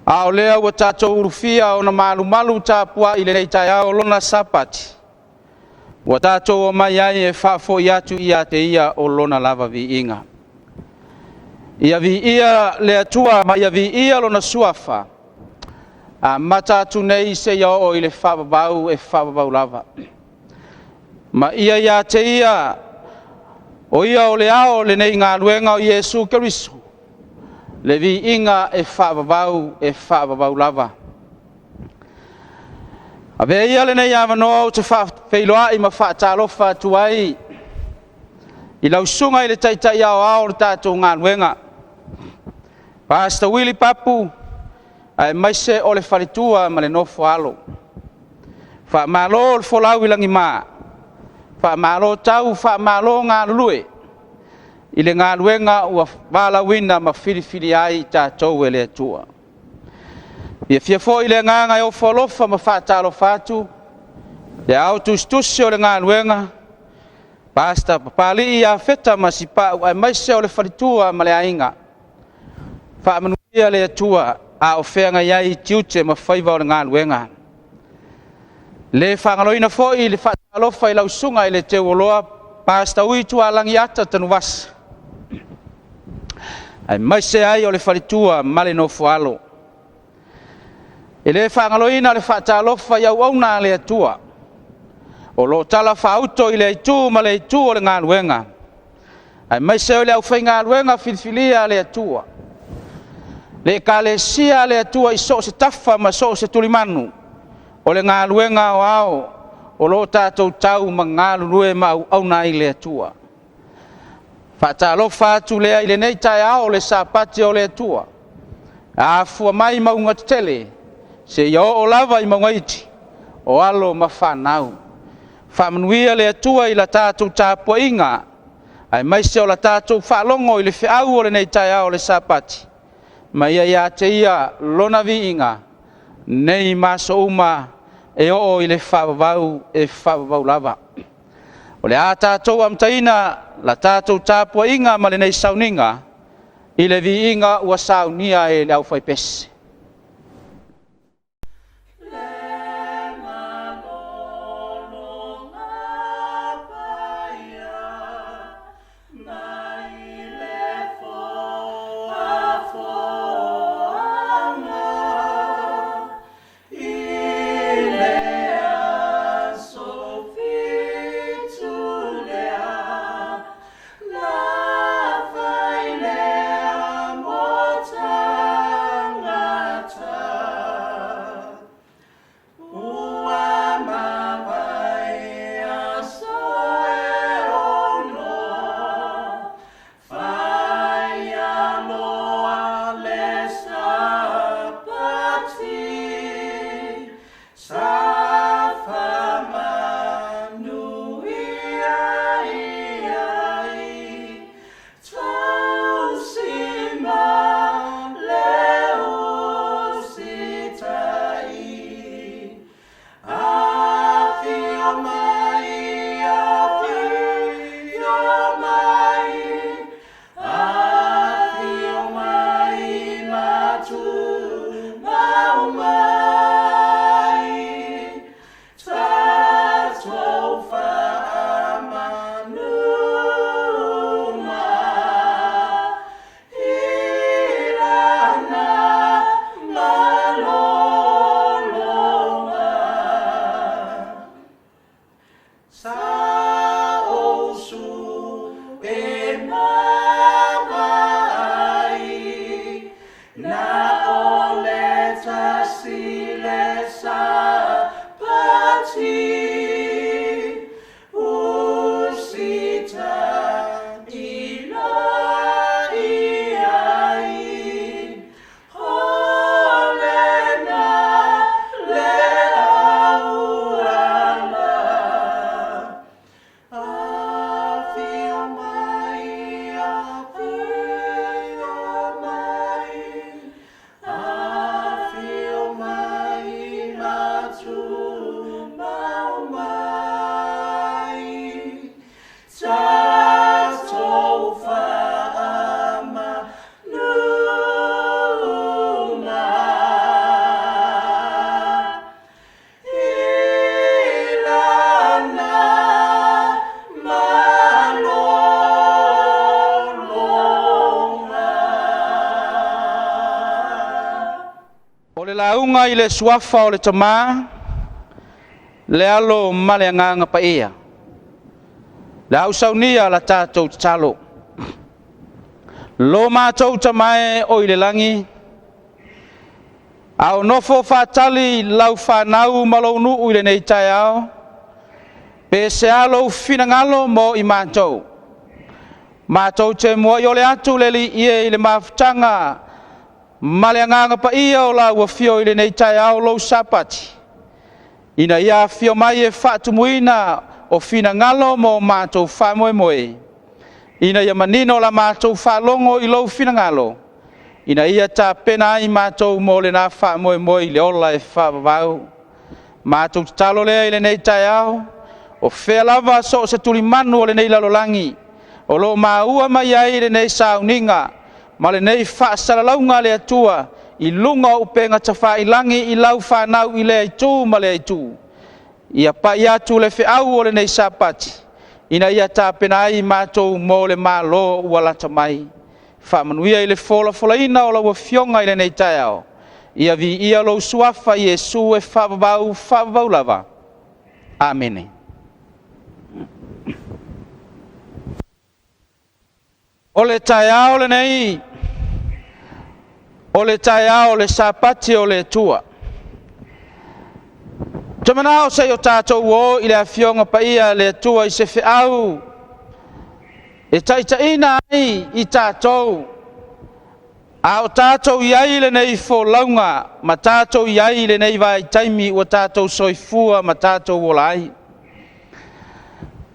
A o lea ua tātou urufia o na malu tāpua I le nei tai au lona Sapati. Ua tātou o mai ai e whafo I atu I a te ia o lona lava vi inga. Ia vi ia le atua ma ia vi ia lona suafa. A mata atu nei se ia o I le whavavau lava. Ma ia te ia o ia o le ao le nei ngā luenga o Yesu Keriso. Le vi inga e whaavavau lava. A vea ia le nei awanoa o te whailoa I ma whaatalofa tuai. I lausunga I le taitai ao le tātou ngā luenga. Pastor Willy Papu, ai maise o le wharitua ma le nofo alo. Whaamalo le wholau I langi maa. Whaamalo tau, whaamalo ngā lulue. I le ngā luenga ua wālawina ma whiriwhiri ai tātou e le atua. Ia whiafo I le nganga o wholofa ma whātalo whātu. Le au tustusi o le ngā luenga. Pastor Papali I a wheta ma sipa ai maise o le wharitua ma le ainga. Whaamanuia le atua a o whenga iai tiute ma whaiva o le ngā luenga. Le whangaloina fōi le whaatalofa I lausunga I le te oloa. Pastor Ui tua langi ata tanu wasa. ai mai se ai o le falitua male no foalo e le whaangaloina le whaatalofa iau au nā le atua o lo tala whauto i le itu ma le itu o le ngā luenga ai mai se o le au whai ngā luenga filfilia le atua le kalesia le atua i so se tafa ma so se tulimanu o le ngā luenga o ao o lo tātou tau ma ngā lue ma au nā i le atua whaatalofa atu lea i le nei tai ao le sapati o le atua a fua mai maunga tele se ia o lava i maunga iti o alo ma whanau whamanuia le atua i la tātou tāpua inga ai mai se o la tātou whaalongo i le whiau o le nei tai ao le sapati ma ia te ia lona vi inga nei maso uma e o i le whavavau lava o le a tātou amtaina la tātou tāpua inga ma le nei Sauniga i le vi inga ua saunia e le au whai pese. Launga i le suafa o le tamā le alo ma le agaga paia le au saunia la tatou tatalo lo matou tamae o i le lagi a onofo fatali lau fanau ma lou nuu i lenei taeao pe se a lou finagalo mo i matou te mua i ole atu le liie i le mafutaga ma le agaga paia o la ua fio i lenei taeao lou sapati ina ia fio mai e faatumuina o finagalo mo matou faamoemoe ina ia manino la matou faalogo i lou finagalo ina ia tapena ai matou mo lenā faamoemoe i le ola e faavavau matou tatalo lea i lenei taeao o fea lava so o se tulimanu o lenei lalolagi o loo maua mai ai lenei sauniga ma lenei faasalalauga le atua i luga o upega tafailagi i lau fanau i le aitu ma le aitu ia pai atu le feʻau o lenei sapati ina ia tapena ai matou mo le mālō ua lata mai whamanuia i le fola o laua fionga i le nei tai ao. Ia vi ia lo suafa Iesu e whavavau lava. Amene. O le tai ao le nei, o le tai ao le sapati o le tua. Tamana o sei o tātou o i le awhionga pa ia le tua i se whiau. E taitaina ai i tātou. A o tātou iai le nei fo launga, ma tātou iai le nei vai taimi o tātou soifua ma tātou wolai.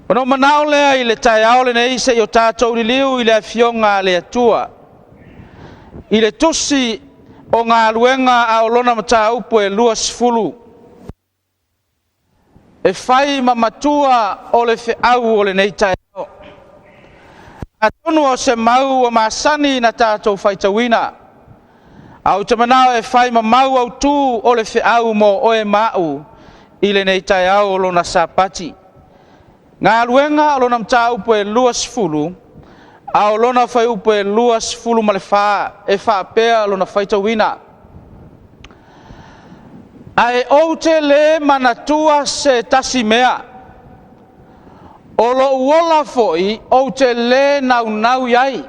Ono manao lea i le tai ao le nei sei o tātou li liu i le awhionga le atua. I le tusi o ngā luenga a o lona mata upo e luas fulu. E whai ma matua o le whiau o le nei tai ao. A tonu o se mau o masani na tātou whaitawina. Au te manao e whai ma mau au tū o le whiau mo oe mau i le nei tai ao o lona sapati. Ngā luenga o lona mta upo e luas fulu, a o lona whai upo e luas fulu ma le wha, e wha pēa lona whaitawina. Ai o te le manatua se tasi mea. O lo uola foi o te le nau iai.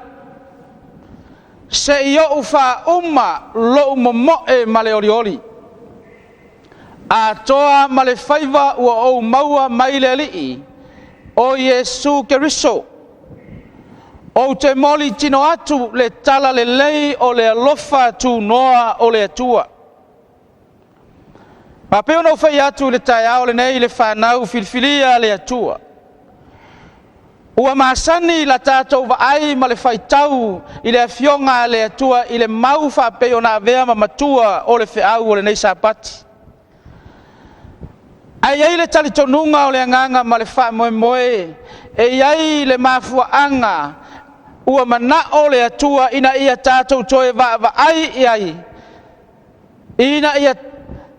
Se i o uwha uma lo umomo e male orioli. A toa male whaiva ua o maua maile lii o Iesu Keriso. O te moli tino atu le tala le lei o le alofa tu noa o le atua. Ma peo no whai atu le tai ao le nei le whanau filfilia le atua. Ua masani la tātou wa ai ma le whaitau i le awhionga le atua i le mau whapeo na vea ma matua o le whiau o le nei sapati. Ai ai le tali tonunga o le anganga ma le wha moe moe e ai le mafua anga ua mana o le atua ina ia tātou toe wa ai i ai. Ina ia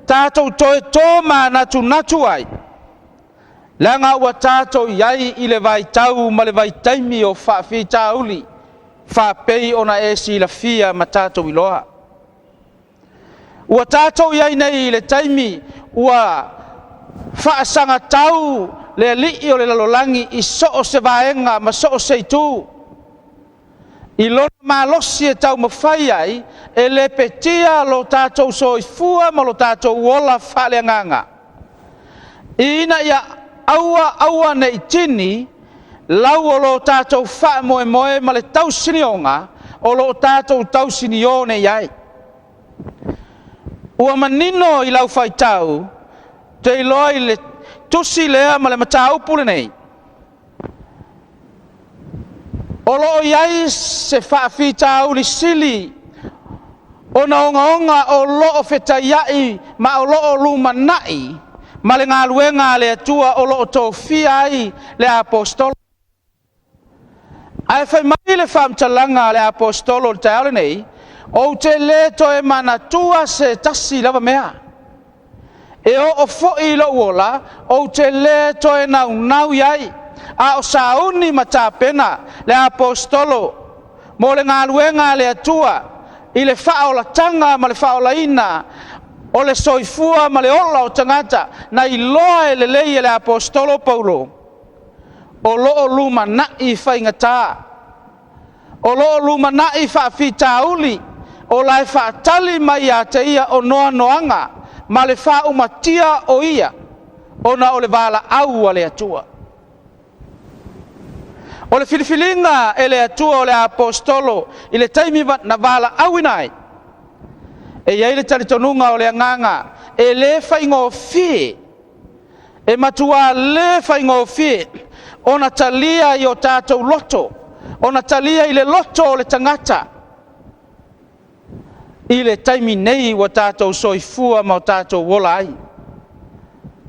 tātou toe tōma natu ai. Langa ua tātou iai i le vai tau ma le vai taimi o whaafi tauli. Whaapei ona e si la fia ma tātou iloha. Ua tātou iai nei i le taimi ua whaasanga tau le lii o le lalolagi i so o se vaenga ma so o se itu. I lona malosi e tau mawhai ai e le petia lo tātou soifua ma lo tātou wola whaleanganga. Ina ia aua nei tini lau o lo tātou wha moe moe ma le tau sinionga o lo tātou tau sinione iai. Ua manino i lau whai tau te iloa i le tusi lea ma le matau pule nei. O lo iai se whaafi tau li sili o na onga o lo o whetaiai ma o lo o lumanai ma le ngā luenga le atua o lo o tōwhia ai le apostolo. Ai whai mai le whamtalanga le apostolo le taole nei o te le toe manatua se tasi lava mea. E o fo'i lo uola o te le toe nau iai. A o sauni matapena le apostolo mo le ngā luenga le atua i le whaolatanga ma le whaolaina o le soifua ma le ola o tangata na i loa e le lei le apostolo Paulo o loo luma nai whaingata o loo luma nai whaafitauli o lai whaatali mai a te ia o noa noanga ma le whaumatia o ia o na o le vala au le atua. O le filifilinga e le atua o le apostolo i le taimi na vala awinai. E iai le talitonunga o le anganga e le whaingofi. E matua le whaingofi o na talia i o tātou loto. O na talia i le loto o le tangata. I le taimi nei wa tātou soifua ma o tātou wola ai.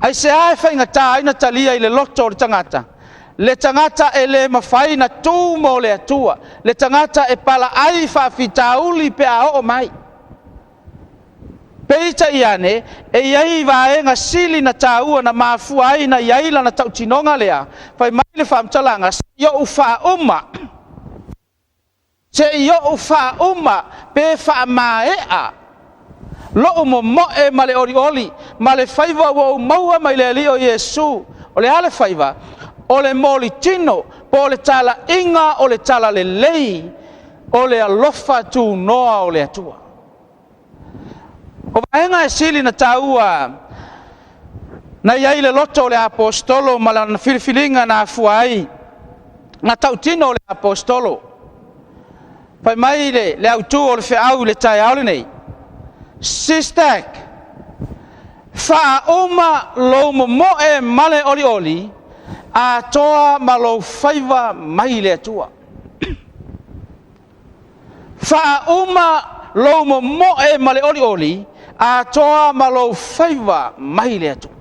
Ai se ai whaingata ai na talia i le loto o le tangata. Le tangata e le mawhai na tū mo le atua. Le tangata e pala ai whawhitauli pe a o mai. Peita iane e iai vaenga sili na tāua na mafua ai na iaila na tautinonga lea. Pai mai le whamtalanga yo ufa uma. se yo fa uma pe fa maea lo mo e male oli male faiva wo maua mai le li o Yesu o le ale faiva o le molitino po le tala inga o le tala le lei o le alofa tu noa o le atua o vaenga e sili na taua na iai le loto o le apostolo ma la filifilinga na Fuamatu na tautino o le apostolo pai mai le autu o le feau le tai aole nei SISDAC fa uma lo mo e male oli a toa ma lo faiva mai le atua fa uma lo mo e male oli a toa ma lo faiva mai le atua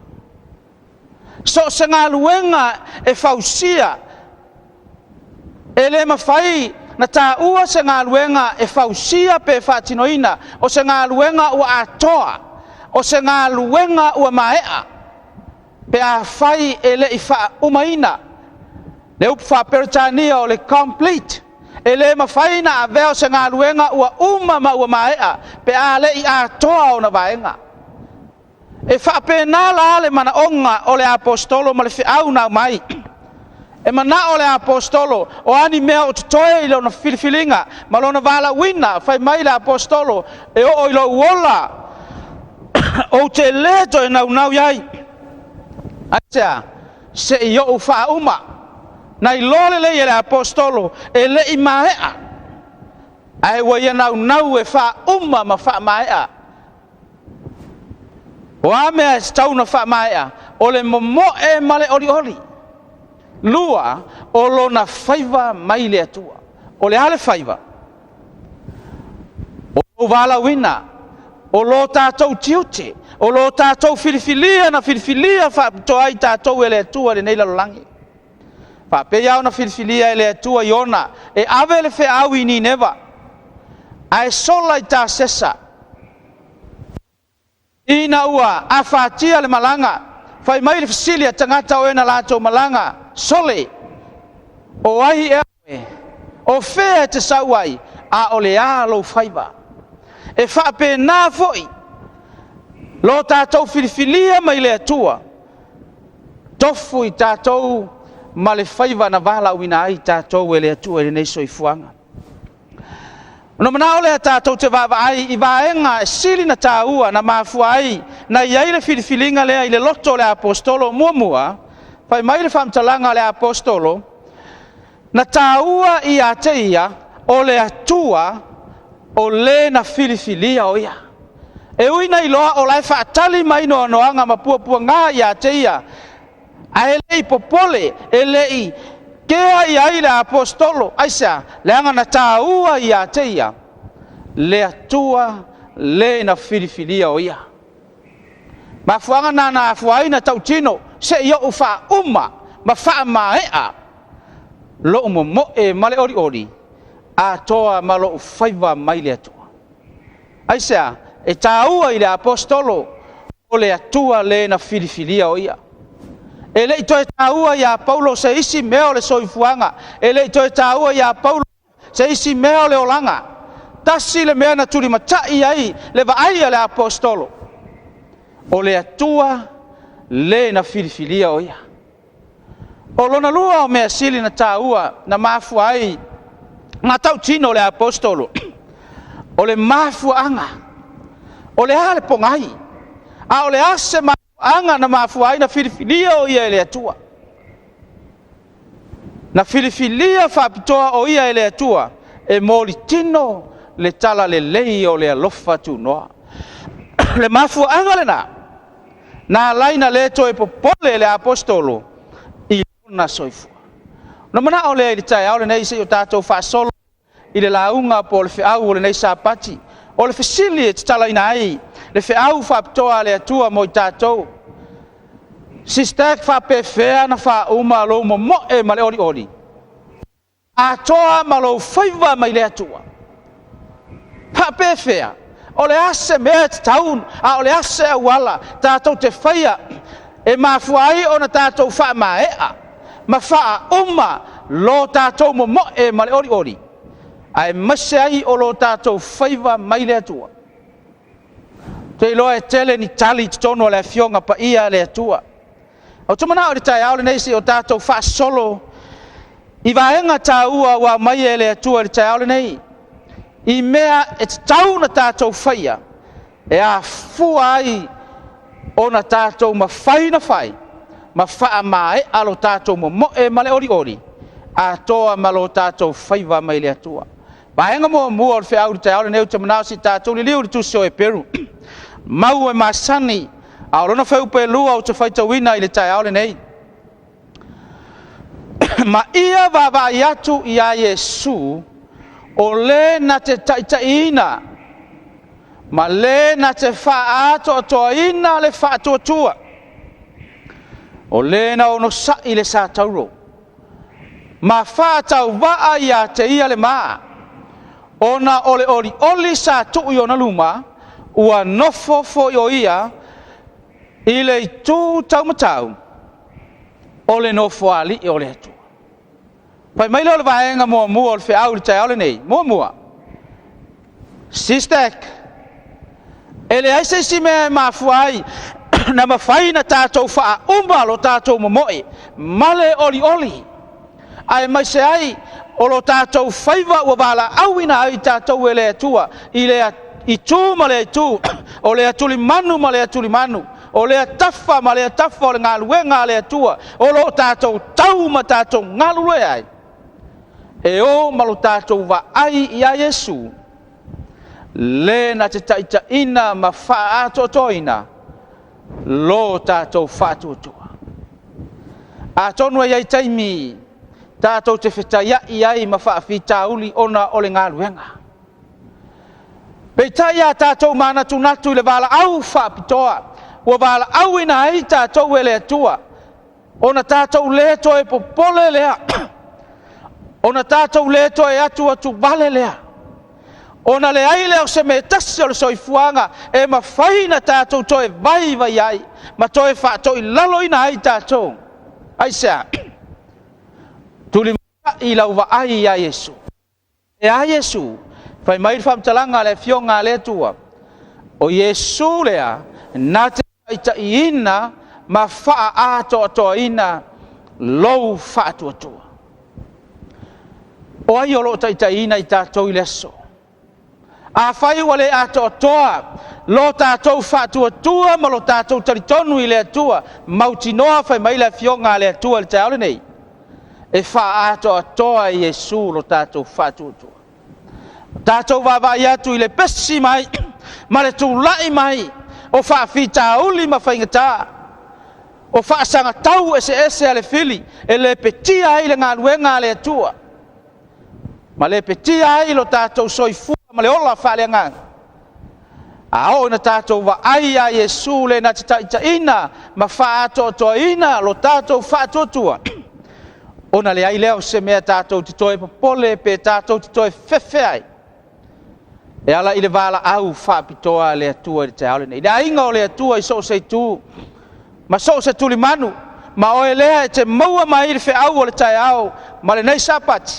so senga luenga e fausia ele mafai na taua se ngā luenga e fausia pe whatinoina o se ngā luenga ua atoa o se ngā luenga ua maea pe a whai e le i wha umaina le upu wha peritania o le complete e le mawhai na a veo se ngā luenga ua ma ua maea pe a le i atoa o na vaenga e wha pe nā la le mana onga o le apostolo ma le whiau nā mai e mana o le apostolo o ani mea o tutoe i lona filifilinga ma lona vala wina fai mai le apostolo e o ilo uola o te leto e nau iai atea se i o ufa uma na i lole le le apostolo e le i maea ai wa ia nau e fa uma ma fa maea o amea e stau na fa maea o le momo e male oli lua o lona faiva mai le atua o le ale faiva o vala wina o lo tātou tiute o lo tātou filifilia na filifilia fa toai tātou e le atua le nei lalolagi fa pe iau na filifilia e le atua iona e ave le feau i Nineva ae sola i tā sesa ina ua a fatia le malanga fai mai le fisilia tangata o ena latou malanga sole o ai e o fea te sauai a o le alo faiva e fa pe na foi lo tātou filifilia mai le atua tofu i tātou ma le faiva na vala uina ai tātou e le atua e le nei soifuanga no mana ole tātou te vavaai i vaenga e sili na tāua na mafua ai na iai le filifilinga lea i le loto le apostolo muamua fai mai le whamtalanga le apostolo na tāua i a te ia o le atua o le na filifilia o ia e uina i loa o lai whaatali mai no anoanga ma puapua ngā i a te ia a e lei popole e lei kea i ai le apostolo aisa le anga na tāua i a te ia le atua le na filifilia o ia ma fuanga na fuai na tautino se ia ufa uma ma fa maea lo mo e male ori a toa ma lo faiva mai le atua aisa e tāua i le apostolo o le atua le na filifilia o ia e le itoe tāua ia Paulo se isi mea o le soifuanga e le itoe tāua ia Paulo se isi mea o le olanga tasi le mea na tuli matai ai le vaai le apostolo o le atua le na filifilia o ia o lona lua o mea sili na tāua na mafua ai na tautino le apostolo o le mafuanga o le ale pongai a o le ase anga na mafua ai na filifilia o ia ele atua na filifilia whapitoa o ia ele atua e molitino le tala le lei o le alofa tu noa le mafua anga le na laina le to e popole le apostolo i na soifua no mana o le tai au le nei se o tatou fa solo i le launga po le feau o le nei sapati o le fesili te tala ina ai le feau whapitoa le atua mo i tātou SISDAC whapewhea na wha uma lo mo e male ori a toa ma lo faiva mai le atua whapewhea o le ase mea te taun a o le ase a wala tātou te whaia e mafuai o na tātou wha maea ma wha uma lo tātou mo e male ori Ai mase ai o lo tātou whaiva mai le atua. Te iloa e tele ni tali tono le fionga pa ia le atua. O tumana o le tai au le neisi o tātou wha solo. I vaenga tā ua wa mai e le atua le tai au le nei. I mea e tau na tātou whaia. E a fua ai o na tātou ma whai na whai. Ma wha mai alo tātou mo e male ori ori. A toa malo tātou whaiva mai le atua. Vaenga mua mua o le whea au le tai au le nei o te manao si tātou li liu le tusio e peru. Mau e masani. A orona wheu pe lua o te whaitawina i le tai au le nei. Ma ia vava i atu i a Yesu o le na te taitaina. Ma le na te wha ato atoa ina le wha atua tua. O le na ono sa i le sa tauro. Ma wha tau waa i a te ia le maa. Ona ole oli sa tu i ona luma. Ua nofo fo i o ia. I le tu tau matau. O le nofo ali i o le atua. Pai mai le vaenga mua mua o le whea au le tai au le nei. Mua. SISDAC. Ele aise si mea mafuai. Na mawhai na tātou wha umba lo tātou momoe. Male oli. Ai mai se ai. O lo tātou whaiva ua wala auina ai tātou e le atua. I tū ma le tū. O le atuli manu ma le atuli manu. O le tafa ma le tafa o le ngaluenga le atua. O lo tātou tau ma tātou ngalue ai. E o ma lo tātou wa ai i a Yesu. Le na te taita ina ma wha ato toina. Lo tātou whātua tua. A tonu ai taimi. Tātou te whetaya i ai ma wha whita uli ona o le ngaluenga. Pei tai a tātou mana tunatu le wala au whapitoa. Ua wala au ina ai tātou e le atua. Ona tātou le toe popole lea. Ona tātou le toe atu vale lea. Ona le ai leo se me tasi o le soifuanga. E ma whaina tātou toe vai ai. Ma toe whaatoi lalo ina ai tātou. Ai sea. Tuli i lau wa ai a Yesu. E a Yesu. Fai mai whamtalanga le fionga le tua. O Yesu lea, nā te ita i ina, ma wha ato atoa ina, lou wha atua tua. O ai o lo taita ina i tātou i leso. A whai wale ato atoa, lo tātou wha atua tua, ma lo tātou taritonu i le atua, mauti noa fai mai le fionga le atua le taole nei. E wha ato atoa i Yesu lo tātou wha atua tua. Tātou wawai atu i le pesi mai, ma le tūlai mai, o whaafita uli ma whaingatā, o whaasanga tau ese a le fili, e le petia ai le ngā luenga le atua. Ma le petia ai lo tātou soifua, ma le ola whaale ngā. A o na tātou wa ai a Yesu le na taita ina, ma whaato toa ina, lo tātou whaato tua. Ona le ai leo se mea tātou te toe popole, pe tātou te toe whewhe ai. E ala i le wala au whaapitoa le atua i te aole nei. Nea inga o le atua i so se tu. Ma so se tuli manu. Ma o e lea e te maua mai le whi au o le tai au. Ma le nei Sapati.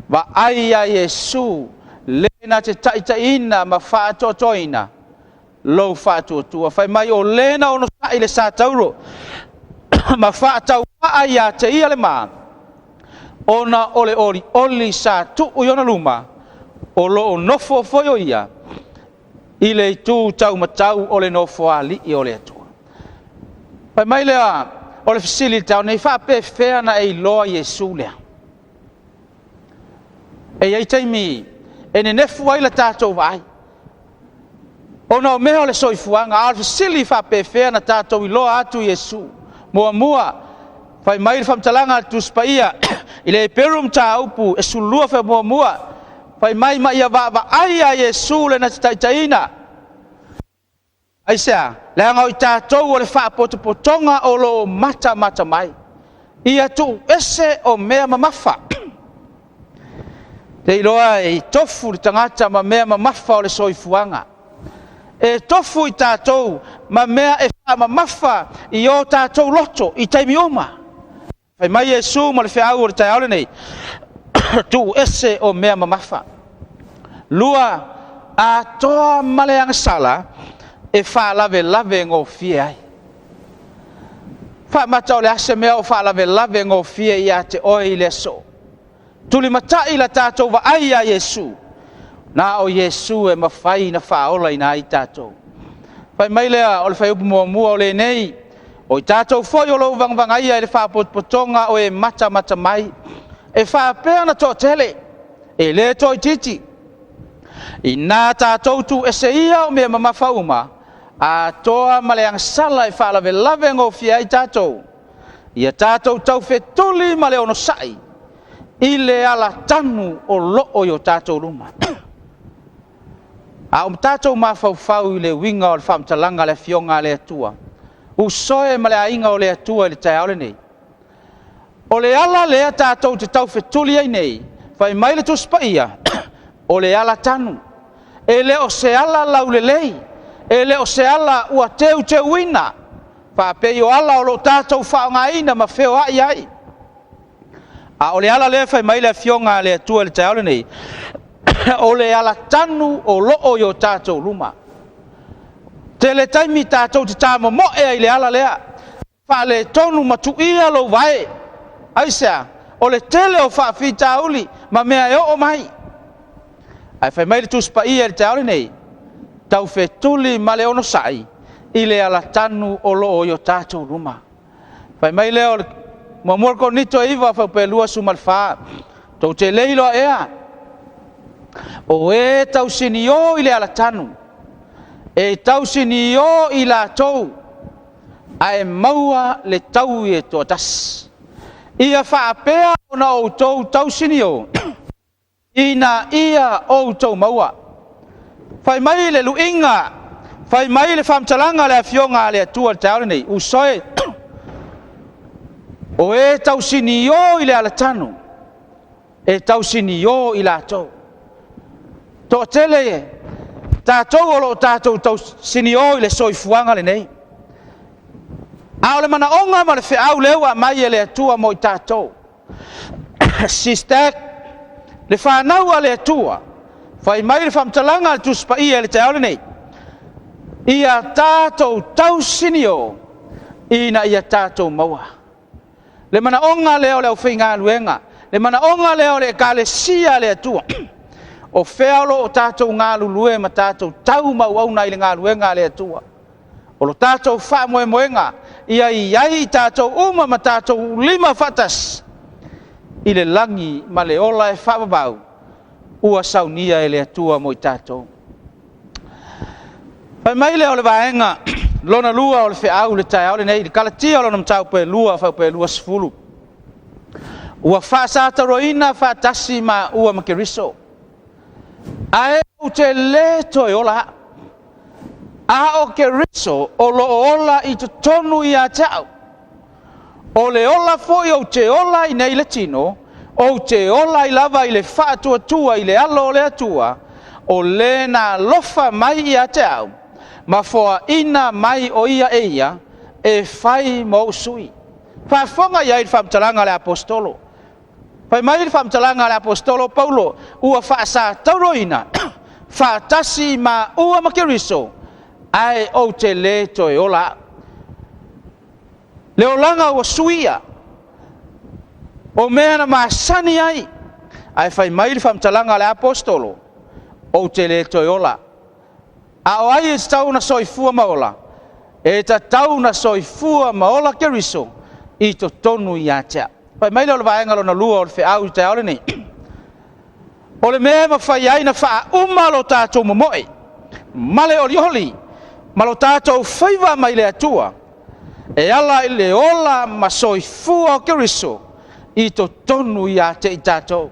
Wa ai a Yesu. Le na te taita ina ma whaatotoina. Lou whaatotua. Whai mai o lena ono sa i le sa tauro. Ma whaatau ai a te ia le maa. Ona ole oli sa tu uiona luma. O lo nofo foio ia. I le tu tau matau o le nofo ali i o le atua. Pai mai lea o le fisili tau nei whape whea na e loa Yesu lea. E iei taimi e ne nefu ai la tātou vai. Ona o mea o le soifuanga. A le fisili whape whea na tātou i loa atu Yesu. Mua. Pai mai le whamtalanga tu spaia. I le perum ta upu e sulua wha mua. Pai mai ia wa ai a Yesu le na taitaina. Ai sea, le anga i tātou o le whaapotopotonga o lo mata mai. Ia tu ese o mea mamafa. Te iloa e tofu le tangata ma mea mamafa o le soifuanga. E tofu i tātou ma mea e wha mamafa i o tātou loto i taimi oma. Pai mai Yesu ma le whiau o le tai aole nei. tu ese o mea mamafa. Lua a toa maleang sala e fa lave ngō fia ai. Fa matau le ase mea o fa lave ngō fia ia te oi le so. Tuli matai la tātou wa ai a Yesu. Na o Yesu e mawhai na whaola i nā i tātou. Whai mai lea o le whai upu mua o le nei. O i tātou whoi o lau vangvangai e le whapotonga o e mata mai. E whapea na tō tele. E le tō i titi. I nā tātou tu e se ia o mea mamawhauma. A toa maleang sala e whalave ngō fia i tātou. Ia tātou tau whetuli male ono sai. I le ala tanu o loo i o tātou ruma. A tātou mawhauwhau i le winga o le whamtalanga le fionga le atua. Usoe ma le ainga o le atua i le tai aole nei. O le ala lea tātou te tau whetuli ai nei. Whai mai le tuspaia. O le ala tanu. E le o se ala laulelei. E le o se ala ua teu te uina. Whapei o ala o lo tātou whaongaina ma wheo ai ai. A o le ala lea whai mai le fionga le atua i le tai aole nei. O le ala tanu o loo i o tātou ruma. Te le taimi tātou te tāma moe i le ala lea. Wha le tonu matu ia lo vai. Aisea, o le tele o wha whita uli, ma mea e o mai. Ai whai mai le tuspa ia le te aole nei. Tau whetuli ma le ono sai. I le ala tanu o loo i o tātou ruma. Whai mai le o le mamorko nito e iwa whau pe lua sumalwha. Tau te leilo ea. O e tau sini o i le ala tanu. E tau sini o i la tou. A e maua le tau i e toa tas. Ia whaapea o na o tau sini o. Ina ia o tau maua. Whai mai le luinga. Whai mai le whamtalanga le fionga le atua le taole nei. Usoe. O e tau sini o i le ala tanu. E tau sini o i la tou. Tō tele e, tātou o lo tātou tau sini o i le soifuanga le nei. A o le mana onga ma le whiau lewa mai e le atua mo i tātou. SISDAC, le whanau a le atua, whai mai le whamtalanga le tuspa ia le te aole nei. Ia tātou tau sini o, ina ia tātou maua. Le mana onga leo le au whinga luenga, le mana onga leo le kale sia le atua. O whealo o tātou ngā lulue ma tātou tau mau au nei le ngā luenga le atua. O lo tātou wha moe moenga, ia i tātou uma ma tātou 5 fatas. I le langi ma le ola e whababau, ua saunia e le atua mo i tātou. Pai mai le o le vaenga, lona lua o le whiau le tai aole nei, le kalatia o lona mtau pe lua, whau pe lua sifulu. Ua whaasata roina whaatasi ma ua makeriso. A e o te leto e ola. A o ke riso o lo ola i te tonu i a tau. O le ola foi o te ola i nei le tino. O te ola i lava i le whaatua tua i le alo o le atua. O le na lofa mai i a tau. Ma foa ina mai o ia e ia. E whai mo sui. Whaafonga ia i whamtalanga le apostolo. Pai mai le whamtalanga le apostolo Paulo, ua whaasa tauroina, whaatasi ma ua makeriso, ai o te le toi ola. Le olanga ua suia, o mea na maasani ai, ai whai mai le whamtalanga le apostolo, o te le toi ola. A o ai e tau na soifua maola, e ta tau na soifua maola keriso, i to tonu i atea. Pai mai le vaenga lo na lua o le whiau i te aole nei. O le mea ma whai ai na wha uma lo tātou momoe. Male o lioli. Ma lo tātou whaiva mai le atua. E ala i le ola ma soifua o keriso. I to tonu i a te i tātou.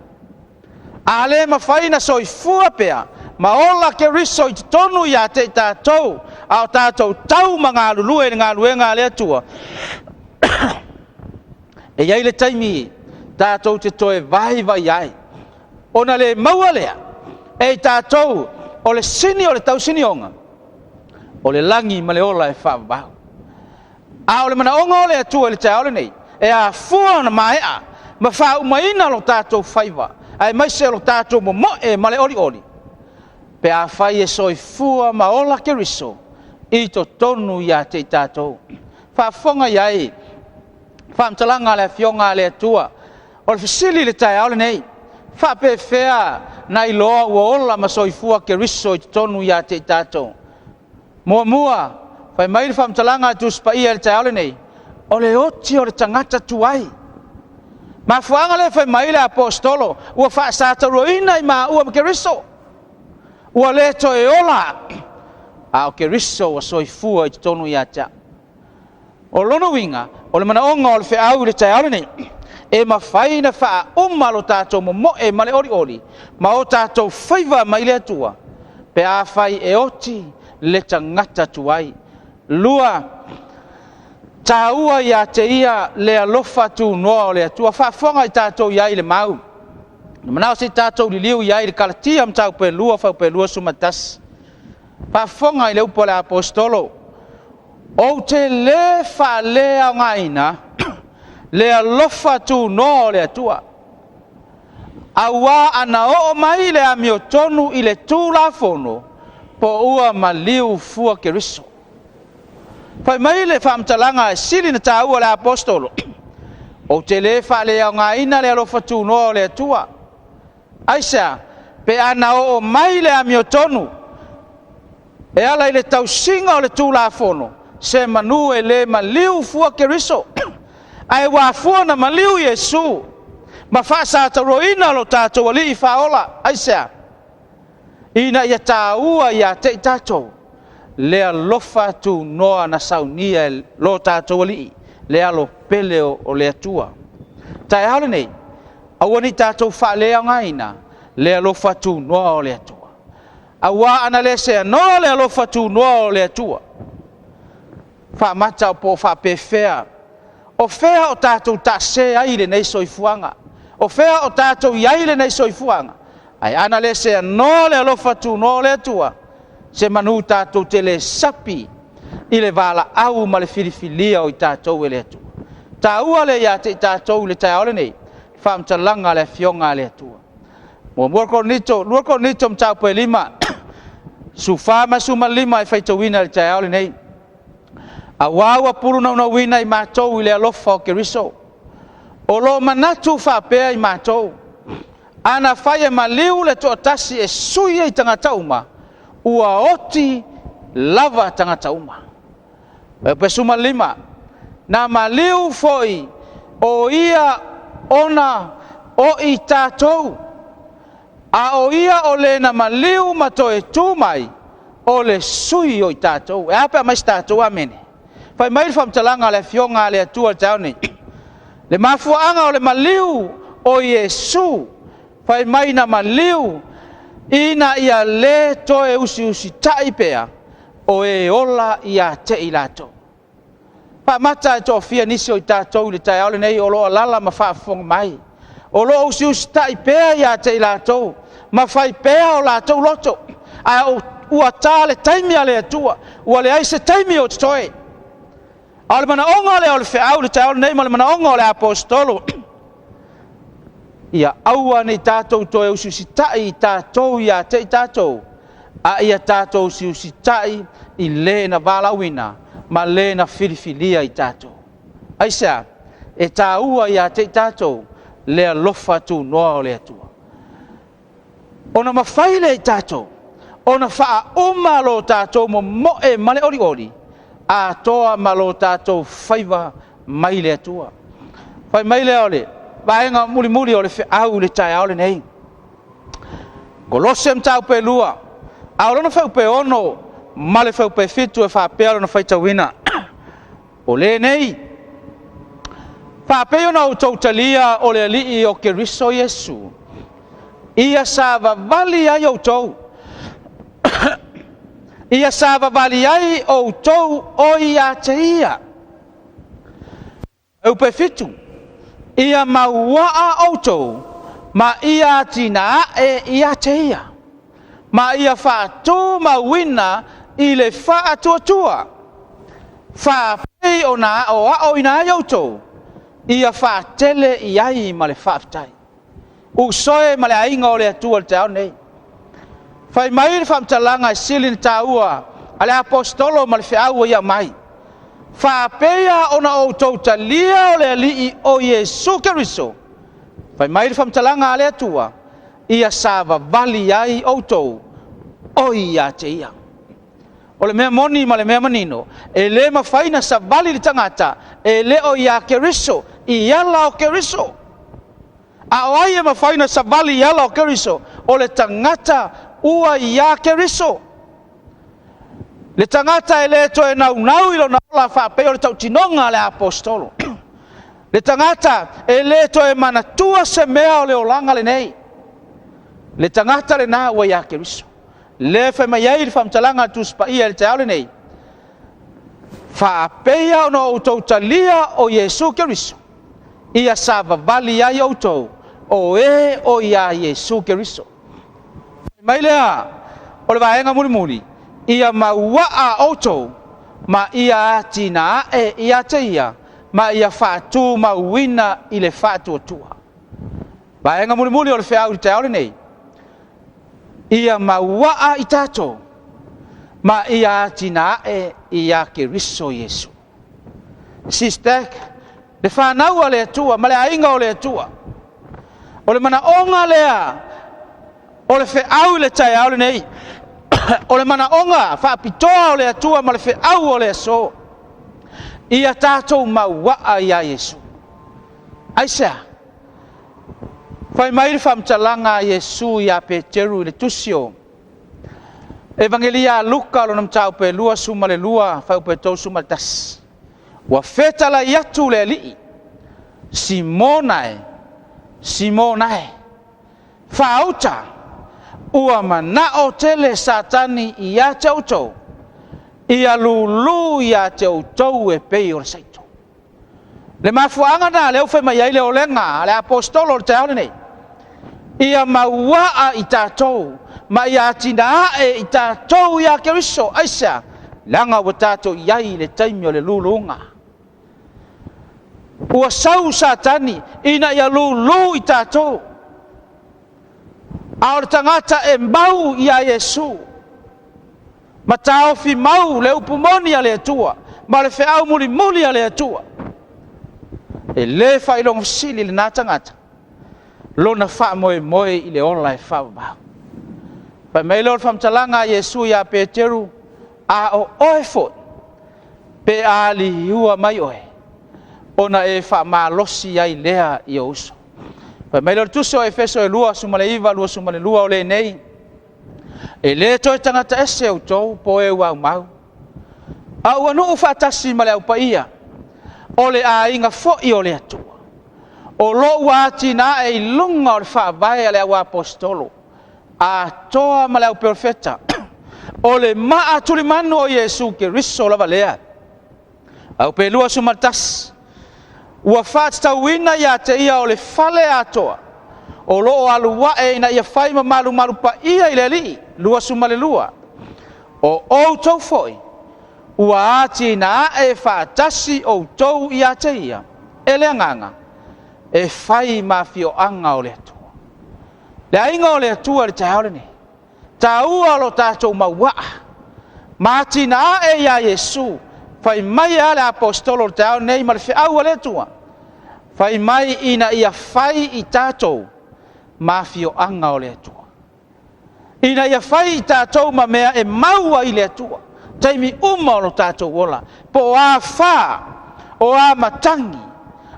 A le ma whai na soifua pea. Ma ola keriso i to tonu i a te i tātou. A o tātou tau ma ngā lulue ngā luenga le atua. E iai le taimi, tātou te toe vai ai. Ona le maua lea, e tātou, o le sini o le tau sini onga. O le langi ma le ola e whaabau. A o le mana onga o le atua le te aole nei, e a fua na maea, ma wha umaina lo tātou whaiva. ai mai se lo tātou mo e male ori. Pe a whai e soifua maola Keriso, i to tonu ia te tātou. Whaafonga iai, whaamtalanga le fionga le atua, o le fisili le tai aole nei, whaape whea na Iloa ua ola ma soifua Keriso i to tonu ia te tātou. Mua, whai mai le whaamtalanga atu spa ia le tai aole nei, o le oti o le tangata tuai. Ma fuanga le whai mai le apostolo, ua whaasata roina i maa ua ma Keriso. Ua le to e ola, a o Keriso wa soifua i te tonu ia tea. O lono winga, o le mana onga o le whiau le tai aole nei, e ma whai na wha umma lo tātou mo e male ori, ma o tātou whaiva mai le atua, pe a whai e oti le tangata tuai. Lua, tā ua ia te ia le alofa tu noa o le atua, whaafonga i tātou iai le mau. Manao si tātou li liu iai le kalatia am tau pe lua sumatas. Whaafonga i le upo le apostolo, o te le wha lea ngaina, le alofa tu noa o le atua. Awa ana o mai le amio tonu i le tū la fono, po ua ma liu fua Keriso. Pai mai le whaamtalanga e sili na tā ua le apostolo, o te le wha lea ngaina le alofa tu noa o le atua. Aisa, pe ana o mai le amio tonu, e ala i le tausinga o le tū la fono, se manu e le maliu fua Keriso. Ai wafua na maliu Yesu, ma whaasata roina lo tātou ali i whaola. Aisa, ina ia tā ua ia te tātou, le alofa tu noa na saunia lo tātou ali, le alo pele o le atua. Tai hale nei, awani tātou wha lea ngaina, le alofa tu noa o le atua. Awa ana le se noa le alofa tu noa o le atua. Wha mata o po wha pe fea. O fea o tātou ta se aile nei soifuanga. O fea o tātou iaile nei soifuanga. Ai ana le se noa le alofa tu noa o le atua. Se manu tātou te le sapi, i le vala au ma le filifilia o i tātou e le atua. Tā ua le ia te tātou le tai aole nei, whaamtalanga le fionga le atua. Lua ko nito mtau po e lima, Sufia ma suma lima e whaitawina le tai aole nei. A wawa puru na wina i mātou i le alofa o Keriso. O lo manatu whapea i mātou. Ana whaia ma liu le tuatasi e suia i tangata uma, ua oti lava tangata uma. Pe suma lima, na ma liu foi o ia ona o i tātou. A o ia o le na ma liu mato e tūmai o le sui o i tātou. E apea mais tātou amene. Fai mai whamtalanga le fionga le atua taone. Le mafuanga o le maliu o Yesu. Fai mai na maliu ina ia le toe usi taipea o e ola ia te ilato. Pa mata e tofia nisi o i tātou le tai aole nei o loa lala ma whaafonga mai. O loa usi taipea ia te ilato. Ma fai pea o latou loto. A ua tā le taimi a le atua. Ua le aise taimi o toe. A le mana onga le o le whiau le tai aole nei ma le mana onga o le apostolo. Ia aua nei tātou toe usi tai i tātou ia te i tātou. A ia tātou usi tai i le na valawina. Ma le na filifilia i tātou. Aisa, e tā ua ia te i tātou. Le alofa tu noa o le atua. Ona mawhaile i tātou. Ona wha uma lo tātou mo e male ori. A toa ma lo tātou whaiva mai le atua. Whai mai le ole. Vaenga muri o le whiau le tai aole nei. Golosem tau pe lua. Aolona whau pe ono. Male whau pe fitu e whapea na whaitawina. O le nei. Whapea na utautalia o le alii o Keriso Yesu. Ia sa vavali ai o tou. Ia sa vavali ai o tou o ia te ia. Eu pe fitu. Ia mauaa o tou. Ma ia tina e ia te ia. Ma ia whaatu mawina i le whaatuatua. Whapei o na o ina ai o tou. Ia whaatele i ai ma le whaafitai. usoe ma le ainga o le atua le tau nei. Fai mai le whamtalanga silin taua a le apostolo ma le whiaua ia mai. Whapea ona o tauta lia o le alii o Yesu Keriso. Fai mai le whamtalanga a le atua ia sava vali ai o tau o ia te ia. O le mea moni ma le mea manino, e le mawhaina sa vali le tangata, e le o ia Keriso, i ala o Keriso. A o ai e mawhaina sa vali i ala o Keriso, o le tangata ua ia Keriso. Le tangata e le to e nau i lo na ola whape o le tau tinonga le apostolo. Le tangata e le to e manatua se mea o le olanga le nei. Le tangata le na ua ia Keriso. Le fe mai ai le whamtalanga tu spaia le te aole nei. Whaapea ono o tau talia o Yesu Keriso. Ia sava vali ai o tau. O e o ia Yesu Keriso. Mai lea, o le vaenga muri muri. Ia mauaa o tau. Ma ia atina e ia te ia. Ma ia whaatu mauina i le whaatu atua. Vaenga muri muri o le whiau i te aole nei. Ia mauaa i tato, ma ia atina e ia Keriso Yesu. SISDAC, le whanau a le atua, ma le ainga o le atua. O le mana onga lea, o le whiau i le tai au le nei. O le mana onga, whaapitoa o le atua, ma le whiau o le aso. Ia tato mauaa ia Yesu. Aisea. Fai mai le whamtalanga Yesu ia Peteru le tusio. Evangelia Luka lo nam tau pe lua suma le lua, fai pe tau suma le tas. Wa fetala iatu le alii. Simonae. Fauta. Ua manao tele satani ia te autou. Ia lulu ia te autou e pei o le saito. Le mafuanga na leo fai mai ai le olenga, le apostolo le te aole nei. Ia mauaa i tātou, ma ia tina e i tātou ia Keriso, aisa, langa wa tātou iai le taimi o le lulunga. Ua sau satani, ina ia lulu i tātou. A o le tangata e mau ia Yesu. Ma tāo fi mau le upumoni a le atua, ma le whiau muli a le atua. E le whailong sili le nā tangata. Lona wha moe i le ola e wha wabau. Pa mei lor whamtalanga Yesu ia Peteru a o oe fot. Pe a li ua mai oe. Ona e wha malosi ai lea i o uso. Pa mei lor tuso e feso e lua sumale iwa lua sumale lua o le nei. E le toi tangata ese au tou po e wau mau. A ua nuu whaatasi male au pa ia. O le a inga fo i o le atua. O lo wati na e lunga o le whaavai ale au apostolo. A toa ma le au Pr.Fata. O le maa tuli manu o Yesu Keriso lava lea. Au pe lua sumatas. Ua whaatstauina ia te ia o le fale atoa. O lo alua e ina ia whaima malu pa ia i le li. Lua sumale lua. O tau foi. Ua ati na e whaatasi o tau ia te ia. Ele anganga. E whai mawhio anga o le atua. Le ainga o le atua le tae ni. Ta ua lo tātou mauaa. Mati na e ia Yesu. Whai mai a le apostolo le tae nei ma le whiau le atua. Whai mai ina ia whai i tātou mawhio anga o le atua. Ina ia whai i tātou ma mea e maua i le atua. Taimi uma o lo tātou ola. Po a wha o a matangi.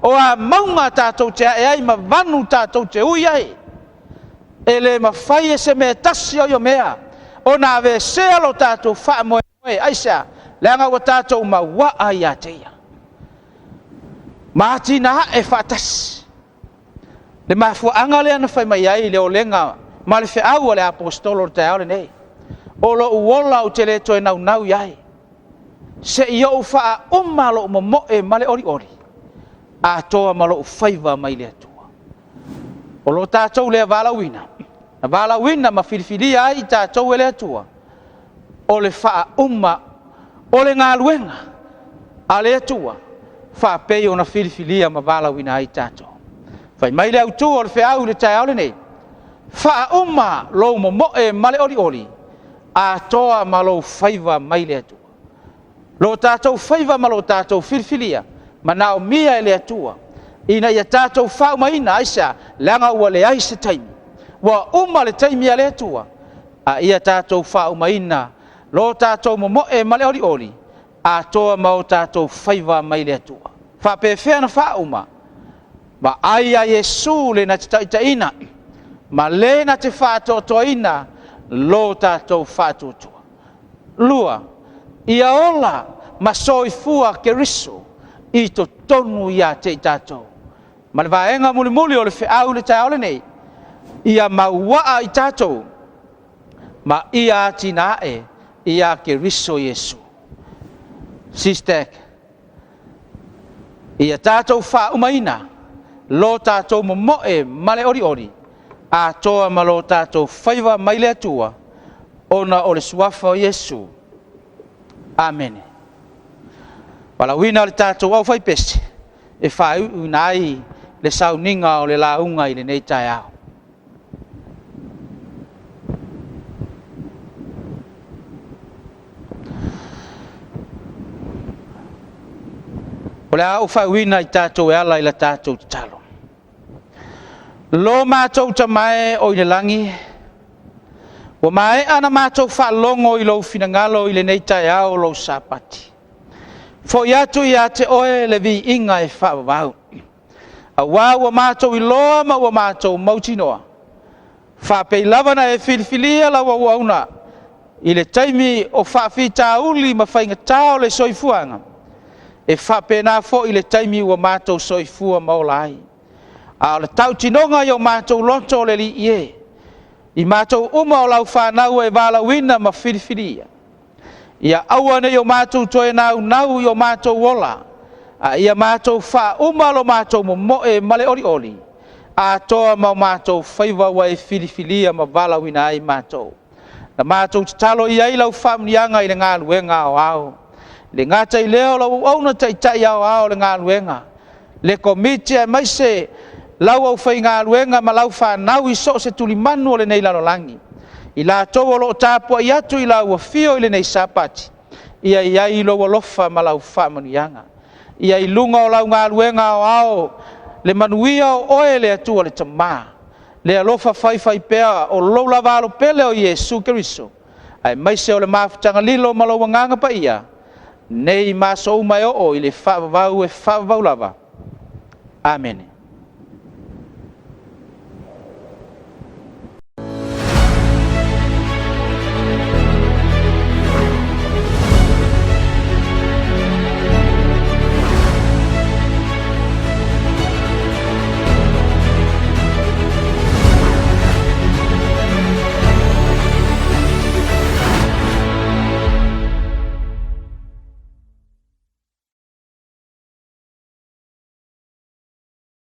O a maunga tātou te e ai ma vanu tātou te ui ai. E le ma whai e se mea tasi o mea. O nā ve sea lo tātou wha moe moe. Aisa, leanga wa tātou ma waa i a teia. Maati na e whaatasi. Le mafuanga le ana whai mai ai le o lenga. Ma le whiau le apostolo te aole nei. O lo uola o te le toe nau iai. Se i o wha umalo mo e male ori ori. A toa malo whaiva mai le atua. O lo tātou le valawina. A valawina ma filifili ai tātou e le atua. O le wha umma. O le ngā luenga. A le atua. Wha pei o na filifilia ma valawina ai tātou. Fai mai le autu o le feau le tai au le nei. Fa uma lo mo e male oli oli. A toa malo faiva mai le atua. Lo tātou faiva ma lo tātou filfilia. Ma nao mia e le atua. Ina ia tātou whau maina aisa langa ua le aise taimi. Wa uma le taimi a le atua. A ia tātou whau maina. Lo tātou mo e male oli oli. A toa ma o tātou faiva mai le atua. Whapewhea na whau ma. Ma aia Yesu le na te taitaina. Ma le na te whātotoina. Lo tātou whātotoa. Lua. Ia ola ma soifua ke riso. I to tonu ia te tātou. Ma le vaenga muli muli o le whiau le tai ole nei. Ia mauaa i tātou. Ma ia atina e. Ia ke riso Yesu. SISDAC. Ia tātou wha umaina. Lo tātou momoe male ori ori. A toa ma lo tātou whaiva mai le atua. Ona o le suafa o Yesu. Amen. Wala wina le tātou au whai pese. E whai unai le Sauniga o le launga i le nei tai au. O le au whai wina i tātou e ala i la tātou talo. Lo mātou tamae o i le langi. Wa mae ana mātou whaalongo i lo finangalo i le nei tai au lo Sapati. Fo iatu i ate oe le vi inga e whaavau. A wa mātou i loa ma wa mātou mautinoa. Whapei lavana e filifilia la wa wauna. I le taimi o whaafita uli ma whainga tau le soifuanga. E whape nā fo i le taimi wa mātou soifua maolai. A le tau tinonga i o mātou loto le li ie. I mātou uma o lau whanau e wālawina ma filifilia. Ia awane i o mātou toe nau i o mātou wola. A ia mātou wha uma lo mātou mo e male ori ori. A toa ma mātou whaiva wa e filifilia ma wālawina ai mātou. Na mātou talo i ai lau whamnianga i le ngā luenga o au. Le ngata i leo lau auna taitai au le ngā luenga. Le komite e maise lau au whai ngā luenga ma lau whanau i so se tuli manu o le nei lalolagi. I la tō lo tāpua i atu i lau wafio i le nei Sapati. Ia i ai lo walofa ma lau whamanianga. Ia i lunga o lau ngā luenga o ao. Le manuia o oe le atua le tamā. Le alofa whai pea o loula valo pele o Yesu Keriso. Ai maise o le mafutanga lilo ma lo wanganga pa ia. Nei maso umai o i le whavavau e whavavau lava. Amen.